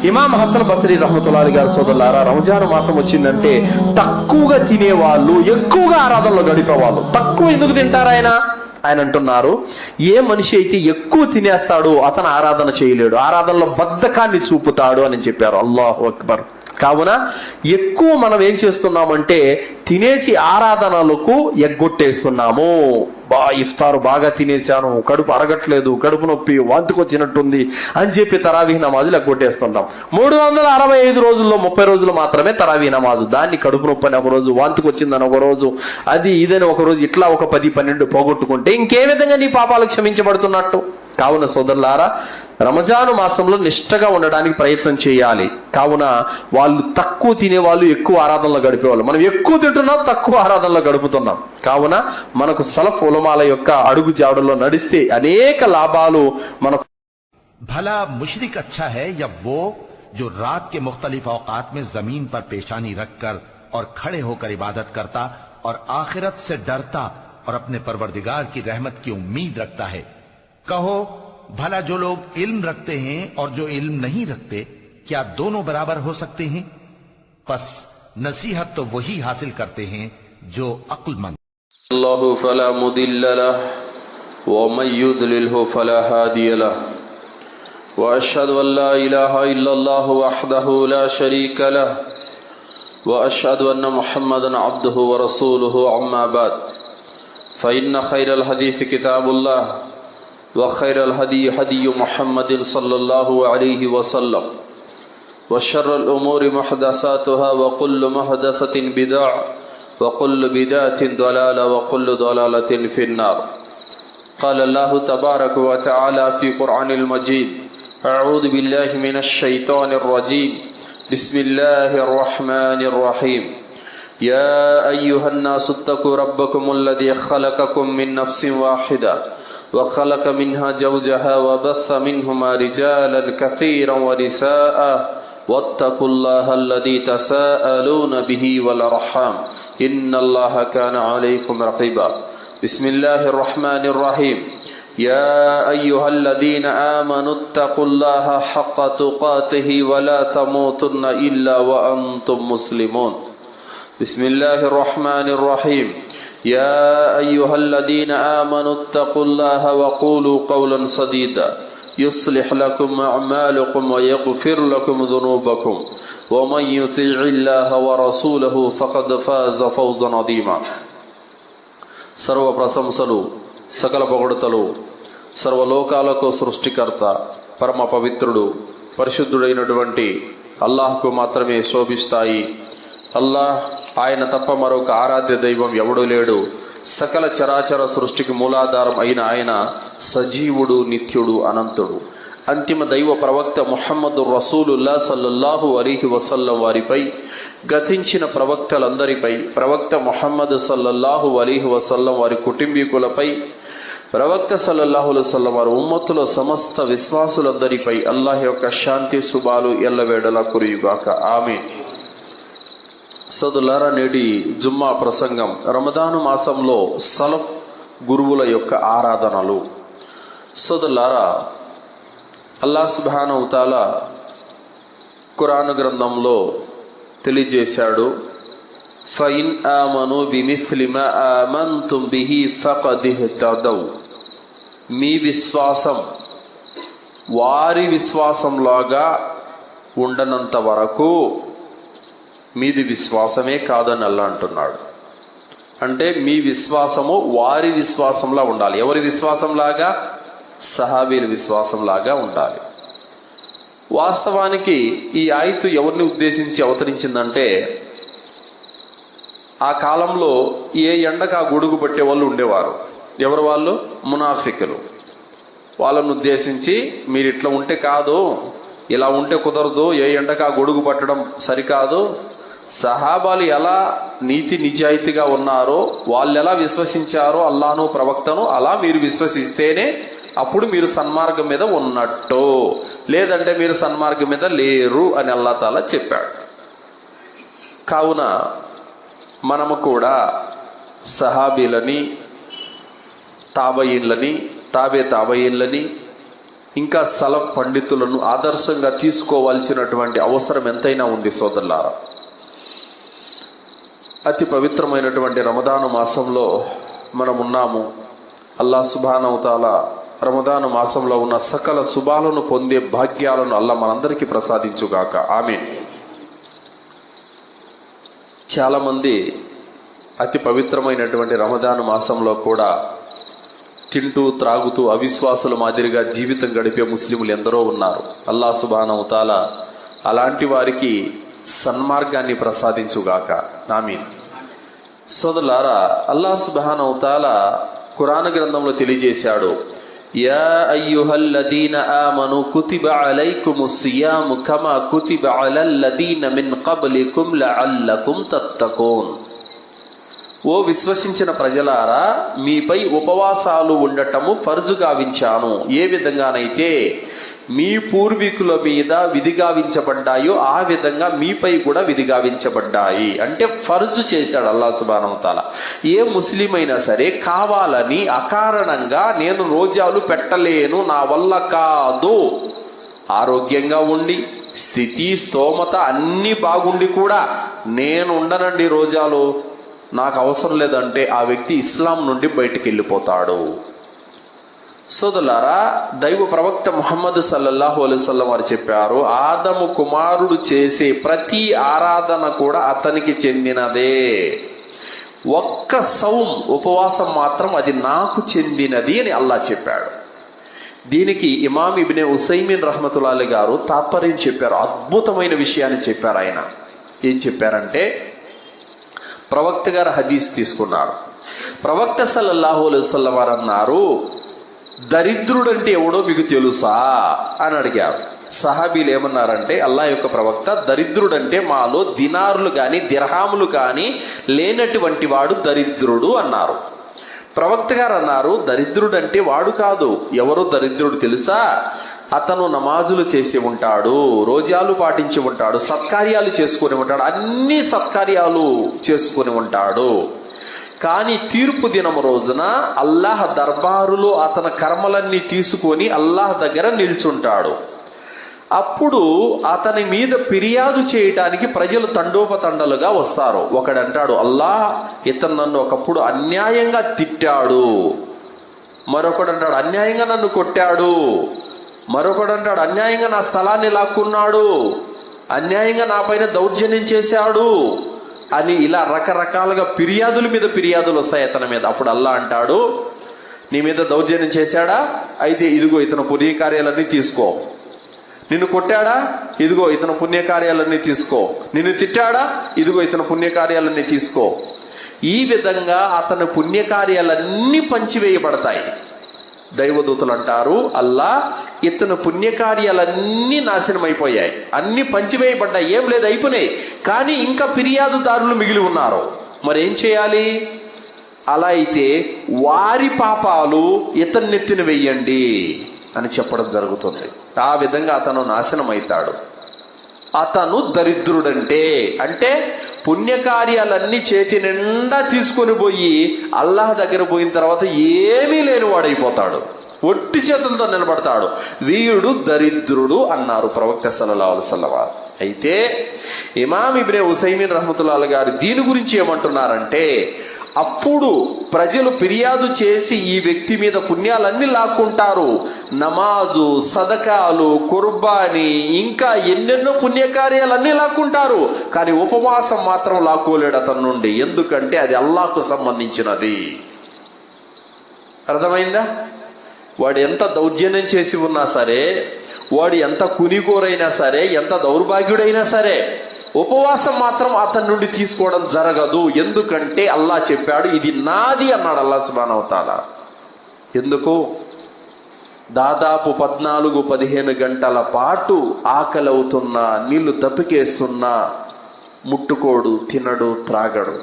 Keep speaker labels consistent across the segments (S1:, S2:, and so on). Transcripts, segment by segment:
S1: ఇమాం హసన్ బసరీ రహ్మతుల్లాహి గారి సోదరులారా, రంజాన్ మాసం వచ్చిందంటే తక్కువగా తినేవాళ్ళు ఎక్కువగా ఆరాధనలో గడిపేవాళ్ళు. తక్కువ ఎందుకు తింటారు ఆయన అంటున్నారు, ఏ మనిషి అయితే ఎక్కువ తినేస్తాడో అతను ఆరాధన చేయలేడు, ఆరాధనలో బద్ధకాన్ని చూపుతాడు అని చెప్పారు. అల్లాహు అక్బర్. కావున ఎక్కువ మనం ఏం చేస్తున్నామంటే తినేసి ఆరాధనలకు ఎగ్గొట్టేస్తున్నాము. ఇఫ్తారు బాగా తినేసాను, కడుపు అరగట్లేదు, కడుపు నొప్పి, వాంతికి వచ్చినట్టుంది అని చెప్పి తరావీహ్ నమాజులు ఎగ్గొట్టేస్తుంటాం. 365 రోజుల్లో 30 రోజులు మాత్రమే తరావీహ్ నమాజు. దాన్ని కడుపు నొప్పి అని ఒక రోజు, వాంతికి వచ్చిందని ఒక రోజు, అది ఇదని ఒక రోజు, ఇట్లా ఒక 10-12 పోగొట్టుకుంటే ఇంకే విధంగా నీ పాపాలు క్షమించబడుతున్నట్టు? కావున సోదరులారా, రంజాను మాసంలో నిష్ఠగా ఉండడానికి ప్రయత్నం చేయాలి. కావున వాళ్ళు తక్కువ తినేవాళ్ళు ఎక్కువ ఆరాధనలో గడిపేవాళ్ళు, మనం ఎక్కువ తింటున్నాం, తక్కువ ఆరాధనలో గడుపుతున్నాం. కావున మనకు సలఫ్ ఉలమాల యొక్క అడుగు జాడల్లో నడిస్తే అనేక లాభాలు మనకు.
S2: भला मुशरिक अच्छा है या वो जो रात के मुख्तलिफ औकात में जमीन पर पेशानी रखकर और खड़े होकर इबादत करता और आखिरत से डरता और अपने परवरदिगार की रहमत की उम्मीद रखता है? कहो, भला जो लोग इल्म रखते हैं और जो इल्म नहीं रखते, क्या दोनों बराबर हो सकते हैं? बस नसीहत तो वही हासिल करते हैं जो अक्लमंद।
S3: अल्लाहु फला मुदिल्ल लह व मन युद्लिलहु फला हादिय लह व अशहदु अन ला इलाहा इल्लल्लाहु वहदहु ला शरीक लह व अशहदु अन्न मुहम्मदन अब्दुहु व रसूलुहु अम्मा बाद फइन्न खैरल हदीस किताबुल्लाह व खैरल हदी हदी मुहम्मदिन सल्लल्लाहु अलैहि वसल्लम व शर्रल उमूरि मुहदसातुहा व कुल्लु मुहदसतिन बिदअ व कुल्लु बिदअतिन दलाला व कुल्लु दलालतिन फिन्नार। क़ाल अल्लाहु तबारक व तआला फ़ी क़ुरआनिल मजीद अऊज़ु बिल्लाहि मिनश शैतानिर रजीम बिस्मिल्लाहिर रहमानिर रहीम या अय्युहन्नासु इत्तक़ू रब्बकुमुल्लज़ी ख़लक़कुम मिन नफ्सिन वाहिदा वखलक मिन्हा ज़ौजहा वबस्स मिन्हुमा रिजालन कसीरन वनिसाअ वत्तकुल्लाह अल्लज़ी तसाअलून बिही वल अर्हाम इन्नल्लाह कान अलैकुम रक़ीबा। बिस्मिल्लाहिर रहमानिर रहीम या अय्युहल्लज़ीन आमनु इत्तक़ुल्लाह हक़्क़ तुक़ातिही वला तमूतुन्न इल्ला व अंतुम मुस्लिमून। बिस्मिल्लाहिर रहमानिर रहीम या अय्युहल्लज़ीन आमनु इत्तक़ुल्लाह वक़ूलू क़ौलन सदीदा युस्लिह लकुम अअमालकुम व यग़फिर लकुम ज़ुनूबकुम व मन युतिइल्लाह व रसूलहु फ़क़द फ़ाज़ फ़ौज़न अज़ीमा। सर्व प्रशंसलु सकल పొగడుతలు సర్వలోకాలకు సృష్టికర్త పరమ పవిత్రుడు పరిశుద్ధుడైనటువంటి అల్లాహ్కు మాత్రమే శోభిస్తాయి. అల్లాహ్, ఆయన తప్ప మరొక ఆరాధ్య దైవం ఎవడూ లేడు. సకల చరాచర సృష్టికి మూలాధారం అయిన ఆయన సజీవుడు, నిత్యుడు, అనంతుడు. అంతిమ దైవ ప్రవక్త ముహమ్మదు రసూలుల్లా సల్లల్లాహు అలైహి వసల్లం వారిపై, గతించిన ప్రవక్తలందరిపై, ప్రవక్త ముహమ్మద్ సల్లల్లాహు అలైహి వసల్లం వారి కుటుంబీకులపై, ప్రవక్త సల్లల్లాహు అలైహి వసల్లం వారి ఉమ్మతుల సమస్త విశ్వాసులందరిపై అల్లాహ్ యొక్క శాంతి శుభాలు ఎల్లవేళలా కురియుగాక. ఆమీన్. సోదరులారా, నేటి జుమ్మా ప్రసంగం రమదాను మాసంలో సలఫ్ గురువుల యొక్క ఆరాధనలు. సోదరులారా, అల్లాహ్ సుబ్హానహు వ తఆలా ఖురాన్ గ్రంథంలో తెలియజేశాడు, ఫఇన్ ఆమను బిమిస్లి మా ఆమంతుం బిహి ఫఖద్ ఇహ్తదౌ. మీ విశ్వాసం వారి విశ్వాసంలాగా ఉండనంత వరకు మీది విశ్వాసమే కాదని అల్లా అంటున్నాడు. అంటే మీ విశ్వాసము వారి విశ్వాసంలా ఉండాలి. ఎవరి విశ్వాసంలాగా? సహాబీల విశ్వాసంలాగా ఉండాలి. వాస్తవానికి ఈ ఆయతు ఎవరిని ఉద్దేశించి అవతరించిందంటే, ఆ కాలంలో ఏ ఎండకు ఆ గొడుగు పట్టే వాళ్ళు ఉండేవారు. ఎవరు వాళ్ళు? మునాఫికులు. వాళ్ళను ఉద్దేశించి మీరు ఇట్లా ఉంటే కాదు, ఇలా ఉంటే కుదరదు, ఏ ఎండకు ఆ గొడుగు పట్టడం సరికాదు, సహాబాలు ఎలా నీతి నిజాయితీగా ఉన్నారో, వాళ్ళు ఎలా విశ్వసించారో అల్లాను ప్రవక్తను, అలా మీరు విశ్వసిస్తేనే అప్పుడు మీరు సన్మార్గం మీద ఉన్నట్టు, లేదంటే మీరు సన్మార్గం మీద లేరు అని అల్లా తాలా చెప్పాడు. కావున మనము కూడా సహాబీలని, తాబయీన్లని తాబేయిన్లని ఇంకా సలఫ్ పండితులను ఆదర్శంగా తీసుకోవాల్సినటువంటి అవసరం ఎంతైనా ఉంది సోదరులారా. అతి పవిత్రమైనటువంటి రమదాను మాసంలో మనం ఉన్నాము. అల్లాహ్ సుబ్హానహు తఆలా రమదాను మాసంలో ఉన్న సకల శుభాలను పొందే భాగ్యాలను అల్లాహ్ మనందరికీ ప్రసాదించుగాక. ఆమీన్. చాలామంది అతి పవిత్రమైనటువంటి రమదాను మాసంలో కూడా తింటూ త్రాగుతూ అవిశ్వాసుల మాదిరిగా జీవితం గడిపే ముస్లింలు ఎందరో ఉన్నారు. అల్లాహ్ సుబ్హానహు తఆలా అలాంటి వారికి సన్మార్గాన్ని ప్రసాదించుగాక. ఆమీన్. సోదరులారా, అల్లాహ్ సుబ్హానహు తఆలా ఖురాన్ గ్రంథంలో తెలియజేశాడు, యా అయ్యుహల్లదీన ఆమను కుతిబ అలైకుముస్ సియాము కమా కుతిబ అలల్లదీన మిన్ కబ్లికుం లఅల్లకుం తత్తకూన్. ఓ విశ్వసించిన ప్రజలారా, మీపై ఉపవాసాలు ఉండటము ఫర్జు గావించాను, ఏ విధంగానైతే మీ పూర్వీకుల మీద విధిగావించబడ్డాయో ఆ విధంగా మీపై కూడా విధిగావించబడ్డాయి. అంటే ఫర్జు చేశాడు అల్లాహ్ సుబ్హానహు తఆలా. ఏ ముస్లిం అయినా సరే కావాలని అకారణంగా నేను రోజాలు పెట్టలేను, నా వల్ల కాదు, ఆరోగ్యంగా ఉండి స్థితి స్తోమత అన్నీ బాగుండి కూడా నేను ఉండనండి రోజాలు, నాకు అవసరం లేదంటే ఆ వ్యక్తి ఇస్లాం నుండి బయటికి వెళ్ళిపోతాడు. సోదరులారా, దైవ ప్రవక్త ముహమ్మద్ సల్లల్లాహు అలైహి వసల్లం వారు చెప్పారు, ఆదము కుమారుడు చేసే ప్రతి ఆరాధన కూడా అతనికి చెందినదే, ఒక్క సౌమ్ ఉపవాసం మాత్రం అది నాకు చెందినది అని అల్లాహ్ చెప్పాడు. దీనికి ఇమాం ఇబ్నే ఉసైమిన్ రహ్మతుల్లాహి గారు తాత్పర్యం చెప్పారు. అద్భుతమైన విషయాన్ని చెప్పారు. ఆయన ఏం చెప్పారంటే, ప్రవక్త గారు హదీస్ తీసుకున్నారు. ప్రవక్త సల్లల్లాహు అలైహి వసల్లం వారు అన్నారు, దరిద్రుడంటే ఎవడో మీకు తెలుసా అని అడిగారు. సహాబీలు ఏమన్నారంటే, అల్లాహ్ యొక్క ప్రవక్త, దరిద్రుడంటే మాలో దినారులు కానీ దిర్హాములు కానీ లేనటువంటి వాడు దరిద్రుడు అన్నారు. ప్రవక్త గారు అన్నారు, దరిద్రుడంటే వాడు కాదు, ఎవరో దరిద్రుడు తెలుసా, అతను నమాజులు చేసి ఉంటాడు, రోజాలు పాటించి ఉంటాడు, సత్కార్యాలు చేసుకుని ఉంటాడు, అన్ని సత్కార్యాలు చేసుకుని ఉంటాడు, కానీ తీర్పు దినం రోజున అల్లాహ్ దర్బారులో అతని కర్మలన్నీ తీసుకొని అల్లాహ్ దగ్గర నిల్చుంటాడు. అప్పుడు అతని మీద ఫిర్యాదు చేయటానికి ప్రజలు తండోపతండలుగా వస్తారు. ఒకడంటాడు, అల్లాహ్, ఇతను నన్ను ఒకప్పుడు అన్యాయంగా తిట్టాడు. మరొకడు అంటాడు, అన్యాయంగా నన్ను కొట్టాడు. మరొకడు అంటాడు, అన్యాయంగా నా స్థలాన్ని లాక్కున్నాడు, అన్యాయంగా నా పైన దౌర్జన్యం చేశాడు అని ఇలా రకరకాలుగా ఫిర్యాదుల మీద ఫిర్యాదులు వస్తాయి అతని మీద. అప్పుడు అల్లాహ్ అంటాడు, నీ మీద దౌర్జన్యం చేశాడా, అయితే ఇదిగో ఇతను పుణ్యకార్యాలన్నీ తీసుకో. నిన్ను కొట్టాడా, ఇదిగో ఇతను పుణ్యకార్యాలన్నీ తీసుకో. నిన్ను తిట్టాడా, ఇదిగో ఇతను పుణ్యకార్యాలన్నీ తీసుకో. ఈ విధంగా అతని పుణ్యకార్యాలన్నీ పంచివేయబడతాయి. దైవదూతలు అంటారు, అల్లాహ్, ఇతను పుణ్యకార్యాలన్నీ నాశనం అయిపోయాయి, అన్ని పంచివేయబడ్డాయి, ఏం లేదు, అయిపోయినాయి, కానీ ఇంకా ఫిర్యాదుదారులు మిగిలి ఉన్నారు, మరేం చేయాలి? అలా అయితే వారి పాపాలు ఇతని నెత్తిన వెయ్యండి అని చెప్పడం జరుగుతుంది. ఆ విధంగా అతను నాశనం అవుతాడు. అతను దరిద్రుడంటే అంటే పుణ్యకార్యాలన్నీ చేతి నిండా తీసుకొని పోయి అల్లాహ్ దగ్గర పోయిన తర్వాత ఏమీ లేని వాడైపోతాడు, ఒట్టి చేతులతో నిలబడతాడు, వీడు దరిద్రుడు అన్నారు ప్రవక్త సల్లల్లాహు అలైహి వసల్లం. అయితే ఇమాం ఇబ్నే ఉసైమిన్ రహ్మతుల్లాహి గారు దీని గురించి ఏమంటున్నారంటే, అప్పుడు ప్రజలు ఫిర్యాదు చేసి ఈ వ్యక్తి మీద పుణ్యాలన్నీ లాక్కుంటారు, నమాజు, సదకాలు, కుర్బానీ, ఇంకా ఎన్నెన్నో పుణ్యకార్యాలన్నీ లాక్కుంటారు, కానీ ఉపవాసం మాత్రం లాక్కోలేడు అతని నుండి. ఎందుకంటే అది అల్లాహ్కు సంబంధించినది. అర్థమైందా? వాడు ఎంత దౌర్జన్యం చేసి ఉన్నా సరే, వాడు ఎంత కునిగోరైనా సరే, ఎంత దౌర్భాగ్యుడైనా సరే, ఉపవాసం మాత్రం అతని నుండి తీసుకోవడం జరగదు. ఎందుకంటే అల్లాహ్ చెప్పాడు, ఇది నాది అన్నాడు అల్లాహ్ సుబ్హానహు తఆలా. ఎందుకు? దాదాపు 14-15 గంటల పాటు ఆకలి అవుతున్నా, నీళ్లు దప్పికేస్తున్నా ముట్టుకోడు, తినడు, త్రాగడు.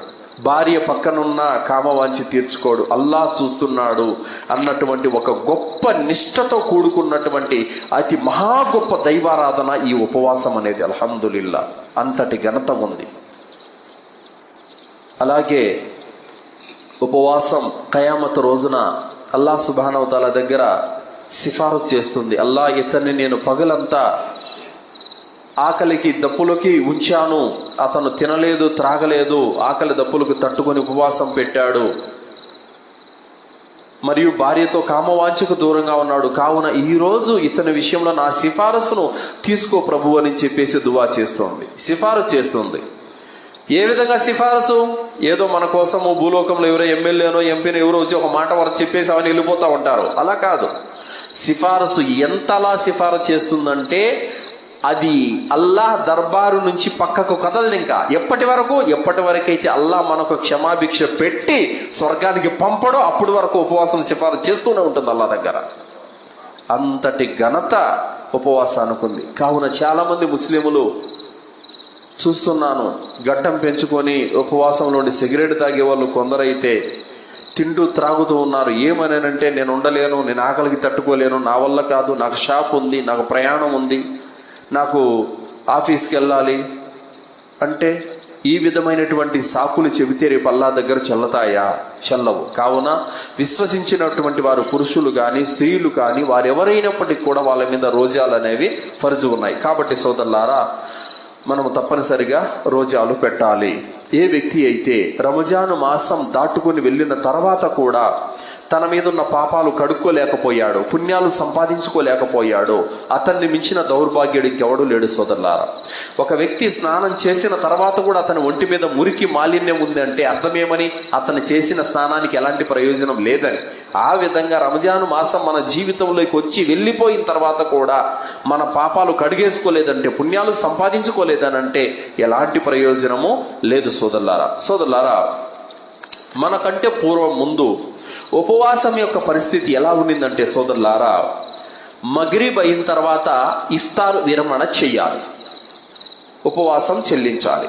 S3: భార్య పక్కనున్న కామవాంఛ తీర్చుకోడు, అల్లాహ్ చూస్తున్నాడు అన్నటువంటి ఒక గొప్ప నిష్ఠతో కూడుకున్నటువంటి అతి మహా గొప్ప దైవారాధన ఈ ఉపవాసం అనేది. అల్హమ్దులిల్లా, అంతటి ఘనత ఉంది. అలాగే ఉపవాసం ఖయామత్ రోజున
S1: అల్లాహ్ సుబ్హానహు వ తఆలా దగ్గర సిఫారసు చేస్తుంది. అల్లాహ్, ఇతన్ని నేను పగలంతా ఆకలికి దప్పులకి ఉంచాను, అతను తినలేదు త్రాగలేదు, ఆకలి దప్పులకు తట్టుకొని ఉపవాసం పెట్టాడు, మరియు భార్యతో కామవాంఛకు దూరంగా ఉన్నాడు, కావున ఈరోజు ఇతని విషయంలో నా సిఫారసును తీసుకో ప్రభు అని చెప్పేసి దువా చేస్తోంది, సిఫారసు చేస్తుంది. ఏ విధంగా సిఫారసు? ఏదో మన కోసము భూలోకంలో ఎవరో ఎమ్మెల్యేనో ఎంపీనో ఎవరో వచ్చి ఒక మాట వరకు చెప్పేసి అవన్నీ వెళ్ళిపోతూ ఉంటారు. అలా కాదు. సిఫారసు ఎంతలా సిఫారసు చేస్తుందంటే అది అల్లాహ్ దర్బారు నుంచి పక్కకు కదలదు. ఇంకా ఎప్పటి వరకైతే అల్లాహ్ మనకు క్షమాభిక్ష పెట్టి స్వర్గానికి పంపడో అప్పటి వరకు ఉపవాసం సిఫారసు చేస్తూనే ఉంటుంది అల్లాహ్ దగ్గర. అంతటి ఘనత ఉపవాసానికి ఉంది. కావున చాలా మంది ముస్లింలు చూస్తున్నాను, గడ్డం పెంచుకొని ఉపవాసంలో సిగరెట్ తాగే వాళ్ళు కొందరైతే తింటూ త్రాగుతూ ఉన్నారు. ఏమనంటే, నేను ఉండలేను, నేను ఆకలికి తట్టుకోలేను, నా వల్ల కాదు, నాకు షాప్ ఉంది, నాకు ప్రయాణం ఉంది, నాకు ఆఫీస్కి వెళ్ళాలి అంటే ఈ విధమైనటువంటి సాకులు చెబితే రేపు అల్లాహ్ దగ్గర చెల్లతాయా? చెల్లవు. కావున విశ్వసించినటువంటి వారు పురుషులు కానీ స్త్రీలు కానీ వారెవరైనప్పటికీ కూడా వాళ్ళ మీద రోజాలు అనేవి ఫర్జు ఉన్నాయి. కాబట్టి సోదరులారా, మనము తప్పనిసరిగా రోజాలు పెట్టాలి. ఏ వ్యక్తి అయితే రంజాను మాసం దాటుకుని వెళ్ళిన తర్వాత కూడా తన మీద ఉన్న పాపాలు కడుక్కోలేకపోయాడు, పుణ్యాలు సంపాదించుకోలేకపోయాడు, అతన్ని మించిన దౌర్భాగ్యుడు ఇంకెవడూ లేడు సోదరులారా. ఒక వ్యక్తి స్నానం చేసిన తర్వాత కూడా అతని ఒంటి మీద మురికి మాలిన్యం ఉంది అంటే అర్థమేమని? అతను చేసిన స్నానానికి ఎలాంటి ప్రయోజనం లేదని. ఆ విధంగా రంజాను మాసం మన జీవితంలోకి వచ్చి వెళ్ళిపోయిన తర్వాత కూడా మన పాపాలు కడిగేసుకోలేదంటే, పుణ్యాలు సంపాదించుకోలేదనంటే ఎలాంటి ప్రయోజనము లేదు సోదరులారా. మనకంటే పూర్వం ముందు ఉపవాసం యొక్క పరిస్థితి ఎలా ఉండిందంటే సోదరులారా, మగ్రిబ్ అయిన తర్వాత ఇఫ్తార్ విరమణ చెయ్యాలి, ఉపవాసం చెల్లించాలి.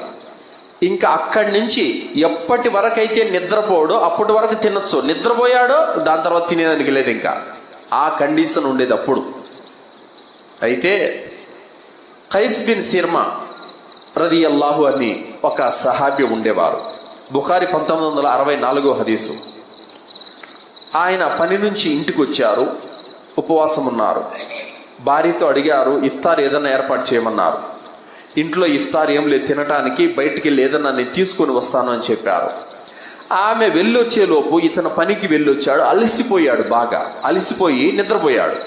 S1: ఇంకా అక్కడి నుంచి ఎప్పటి వరకైతే నిద్రపోడో అప్పటి వరకు తినొచ్చు, నిద్రపోయాడో దాని తర్వాత తినేదానికి లేదు. ఇంకా ఆ కండిషన్ ఉండేది అప్పుడు. అయితే ఖైస్ బిన్ సిర్మా రదియల్లాహు అని ఒక సహాబి ఉండేవారు. బుఖారి 1964 హదీసు. ఆయన పని నుంచి ఇంటికి వచ్చారు, ఉపవాసం ఉన్నారు. భార్యతో అడిగారు, ఇఫ్తార్ ఏదన్నా ఏర్పాటు చేయమన్నారు. ఇంట్లో ఇఫ్తార్ ఏం లేదు తినటానికి, బయటికి వెళ్ళి ఏదన్నా నేను తీసుకొని వస్తాను అని చెప్పారు. ఆమె వెళ్ళొచ్చేలోపు ఇతను పనికి వెళ్ళొచ్చాడు, అలసిపోయాడు, బాగా అలసిపోయి నిద్రపోయాడు.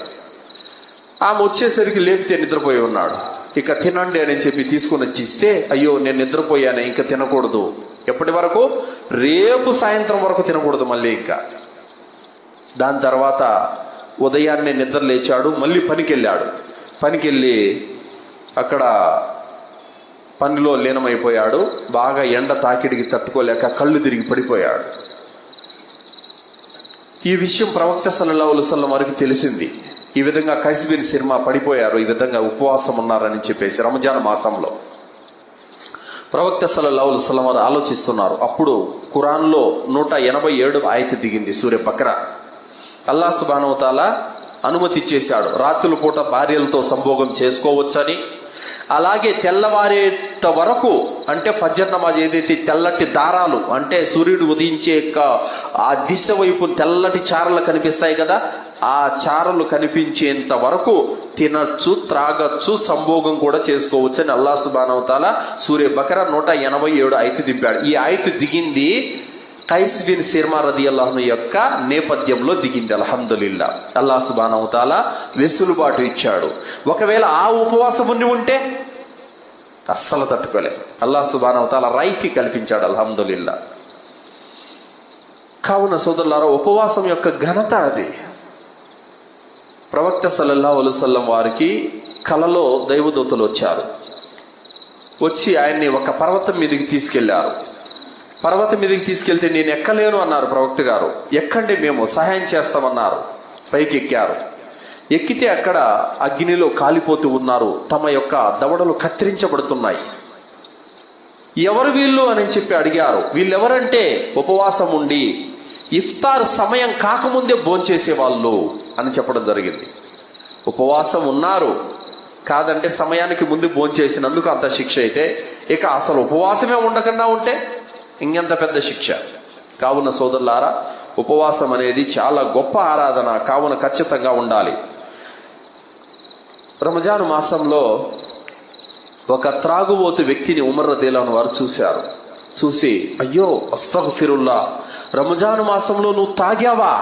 S1: ఆమె వచ్చేసరికి లేపితే నిద్రపోయి ఉన్నాడు. ఇక తినండి అని చెప్పి తీసుకొని వచ్చి ఇస్తే, అయ్యో నేను నిద్రపోయానే, ఇంకా తినకూడదు. ఎప్పటి వరకు? రేపు సాయంత్రం వరకు తినకూడదు మళ్ళీ. ఇంకా దాని తర్వాత ఉదయాన్నే నిద్ర లేచాడు, మళ్ళీ పనికి వెళ్ళాడు. పనికి వెళ్ళి అక్కడ పనిలో లీనమైపోయాడు. బాగా ఎండ తాకిడికి తట్టుకోలేక కళ్ళు తిరిగి పడిపోయాడు. ఈ విషయం ప్రవక్త సల్లల్లాహు అలైహి వసల్లం వారికి తెలిసింది. ఈ విధంగా ఖైస్ బిన్ సిర్మా పడిపోయారు, ఈ విధంగా ఉపవాసం ఉన్నారని చెప్పేసి రంజాన్ మాసంలో. ప్రవక్త సల్లల్లాహు అలైహి వసల్లం వారు ఆలోచిస్తున్నారు. అప్పుడు ఖురాన్లో 187 ఆయత దిగింది, సూర్య బకరా. అల్లాహ్ సుబ్హానహు వ తఆలా అనుమతి చేశాడు, రాత్రుల పూట భార్యలతో సంభోగం చేసుకోవచ్చని. అలాగే తెల్లవారేంత వరకు, అంటే ఫజర్ నమాజ్ ఏదైతే తెల్లటి దారాలు, అంటే సూర్యుడు ఉదయించే ఆ దిశ వైపు తెల్లటి చారలు కనిపిస్తాయి కదా, ఆ చారలు కనిపించేంత వరకు తినచ్చు, త్రాగచ్చు, సంభోగం కూడా చేసుకోవచ్చు అని అల్లాహ్ సుబ్హానహు వ తఆలా సూర్య బకరా 187 ఆయత దింపాడు. ఈ ఆయత దిగింది ఖైస్ బిన్ సిర్మా రదియల్లాహు అన్హు యొక్క నేపథ్యంలో దిగింది. అల్హమ్దులిల్లా, అల్లాహ్ సుబ్హానహు వ తఆలా వెసులుబాటు ఇచ్చాడు. ఒకవేళ ఆ ఉపవాసం ఉంటే అస్సలు తట్టుకోలే. అల్లాహ్ సుబ్హానహు వ తఆలా రాయితీ కల్పించాడు. అల్హమ్దులిల్లా. కావున సోదరులారా, ఉపవాసం యొక్క ఘనత అది. ప్రవక్త సల్లల్లాహు అలైహి వసల్లం వారికి కలలో దైవదూతలు వచ్చారు. వచ్చి ఆయన్ని ఒక పర్వతం మీదకి తీసుకెళ్లారు. పర్వతం మీదకి తీసుకెళ్తే నేను ఎక్కలేను అన్నారు ప్రవక్త గారు. ఎక్కండి, మేము సహాయం చేస్తామన్నారు. పైకి ఎక్కారు. ఎక్కితే అక్కడ అగ్నిలో కాలిపోతూ ఉన్నారు. తమ యొక్క దవడలు కత్తిరించబడుతున్నాయి. ఎవరు వీళ్ళు అని చెప్పి అడిగారు. వీళ్ళెవరంటే ఉపవాసం ఉండి ఇఫ్తార్ సమయం కాకముందే భోంచేసే వాళ్ళు అని చెప్పడం జరిగింది. ఉపవాసం ఉన్నారు కాదంటే సమయానికి ముందు భోంచేసినందుకు అంత శిక్ష అయితే, ఇక అసలు ఉపవాసమే ఉండకుండా ఉంటే ఇంకెంత పెద్ద శిక్ష. కావున సోదరులారా,
S3: ఉపవాసం అనేది చాలా గొప్ప ఆరాధన, కావున ఖచ్చితంగా ఉండాలి. రంజాన్ మాసంలో ఒక త్రాగుబోతు వ్యక్తిని ఉమర్ రదియల్లాహు అన్హు వారు చూశారు. చూసి, అయ్యో అస్తగ్ఫిరుల్లా, రంజాన్ మాసంలో నువ్వు తాగావా?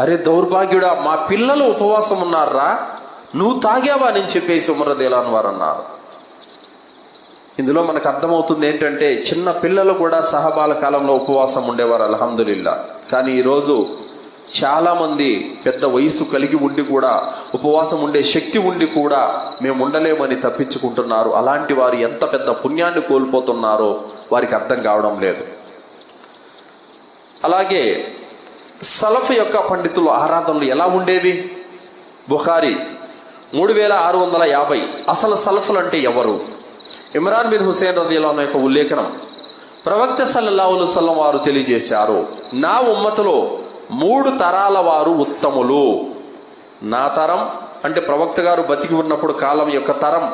S3: అరే దౌర్భాగ్యుడా, మా పిల్లలు ఉపవాసం ఉన్నారా, నువ్వు తాగావా అని చెప్పేసి ఉమర్ రదియల్లాహు అన్హు వారు అన్నారు. ఇందులో మనకు అర్థమవుతుంది ఏంటంటే, చిన్న పిల్లలు కూడా సహబాల కాలంలో ఉపవాసం ఉండేవారు అల్హమ్దులిల్లా. కానీ ఈరోజు చాలా మంది పెద్ద వయసు కలిగి ఉండి కూడా, ఉపవాసం ఉండే శక్తి ఉండి కూడా మేము ఉండలేమని తప్పించుకుంటున్నారు. అలాంటి వారు ఎంత పెద్ద పుణ్యాన్ని కోల్పోతున్నారో వారికి అర్థం కావడం లేదు. అలాగే సలఫ్ యొక్క పండితుల ఆరాధనలు ఎలా ఉండేవి? బుఖారీ 3650. అసలు సలఫులు అంటే ఎవరు? ఇమ్రాన్ బిన్ హుసేన్ రదియల్లాహు అన్హు యొక్క ఉల్లేఖనం. ప్రవక్త సల్లల్లాహు అలైహి వసల్లం వారు తెలియజేశారు, నా ఉమ్మతులో 3 తరాల వారు ఉత్తములు. నా తరం అంటే ప్రవక్త గారు బతికి ఉన్నప్పుడు కాలం యొక్క తరం,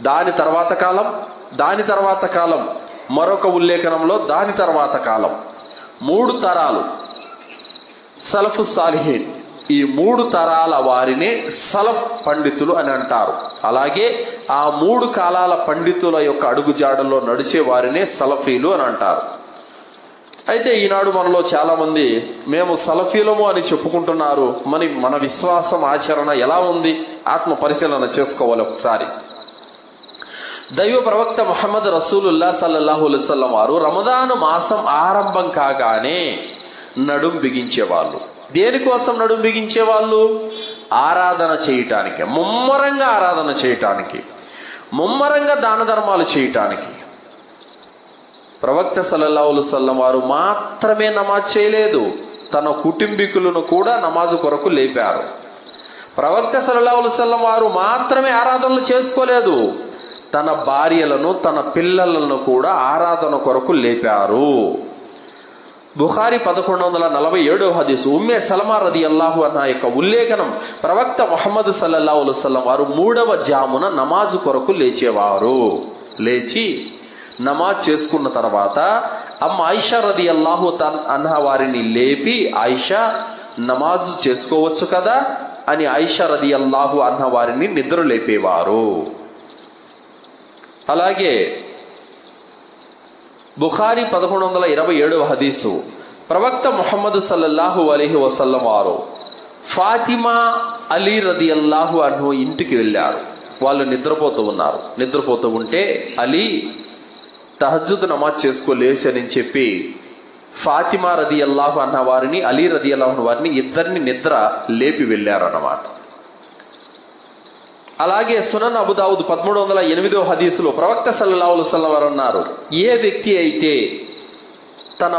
S3: దాని తర్వాత కాలం, దాని తర్వాత కాలం, మరొక ఉల్లేఖనంలో దాని తర్వాత కాలం, 3 తరాలు సలఫు సాలిహీన్. ఈ 3 తరాల వారినే సలఫ్ పండితులు అని అంటారు. అలాగే ఆ 3 కాలాల పండితుల యొక్క అడుగుజాడల్లో నడిచే వారినే సలఫీలు అని అంటారు. అయితే ఈనాడు మనలో చాలా మంది మేము సలఫీలము అని చెప్పుకుంటున్నారు. మన విశ్వాసం, ఆచరణ ఎలా ఉంది? ఆత్మ పరిశీలన చేసుకోవాలి ఒకసారి. దైవ ప్రవక్త ముహమ్మద్ రసూలుల్లాహ్ సల్లల్లాహు అలైహి వసల్లం వారు రమదాను మాసం ఆరంభం కాగానే నడుం బిగించేవాళ్ళు. దేనికోసం నడుం బిగించేవాళ్ళు? ఆరాధన చేయటానికి, ముమ్మరంగా ఆరాధన చేయటానికి, ముమ్మరంగా దాన ధర్మాలు చేయటానికి. ప్రవక్త సల్లల్లాహు అలైహి వసల్లం వారు మాత్రమే నమాజ్ చేయలేదు, తన కుటుంబీకులను కూడా నమాజు కొరకు లేపారు. ప్రవక్త సల్లల్లాహు అలైహి వసల్లం వారు మాత్రమే ఆరాధనలు చేసుకోలేదు, తన భార్యలను, తన పిల్లలను కూడా ఆరాధన కొరకు లేపారు. బుఖారీ 1147 హదీసు. ఉమ్మే సలమా రదియల్లాహు అన్హా యొక్క ఉల్లేఖనం. ప్రవక్త ముహమ్మద్ సల్లల్లాహు అలైహి వసల్లం వారు 3వ జామున నమాజు కొరకు లేచేవారు. లేచి నమాజ్ చేసుకున్న తర్వాత అమ్మ ఆయిషా రదియల్లాహు అన్హా వారిని లేపి, ఆయిషా నమాజ్ చేసుకోవచ్చు కదా అని ఆయిషా రదియల్లాహు అన్హా వారిని నిద్ర లేపేవారు. అలాగే బుఖారీ 1127 హదీసు. ప్రవక్త ముహమ్మద్ సల్లల్లాహు అలైహి వసల్లం వారు ఫాతిమా అలీ రదియల్లాహు అన్హు ఇంటికి వెళ్ళారు. వాళ్ళు నిద్రపోతూ ఉన్నారు. నిద్రపోతూ ఉంటే అలీ తహజ్జుద్ నమాజ్ చేసుకోలేసి అని చెప్పి ఫాతిమా రదియల్లాహు అన్హా వారిని, అలీ రదియల్లాహు వారిని ఇద్దరిని నిద్ర లేపి వెళ్ళారన్నమాట. అలాగే సునన్ అబూదావుద్ 1308 హదీసులో ప్రవక్త సల్లల్లాహు అలైహి వసల్లం వారు అన్నారు, ఏ వ్యక్తి అయితే తన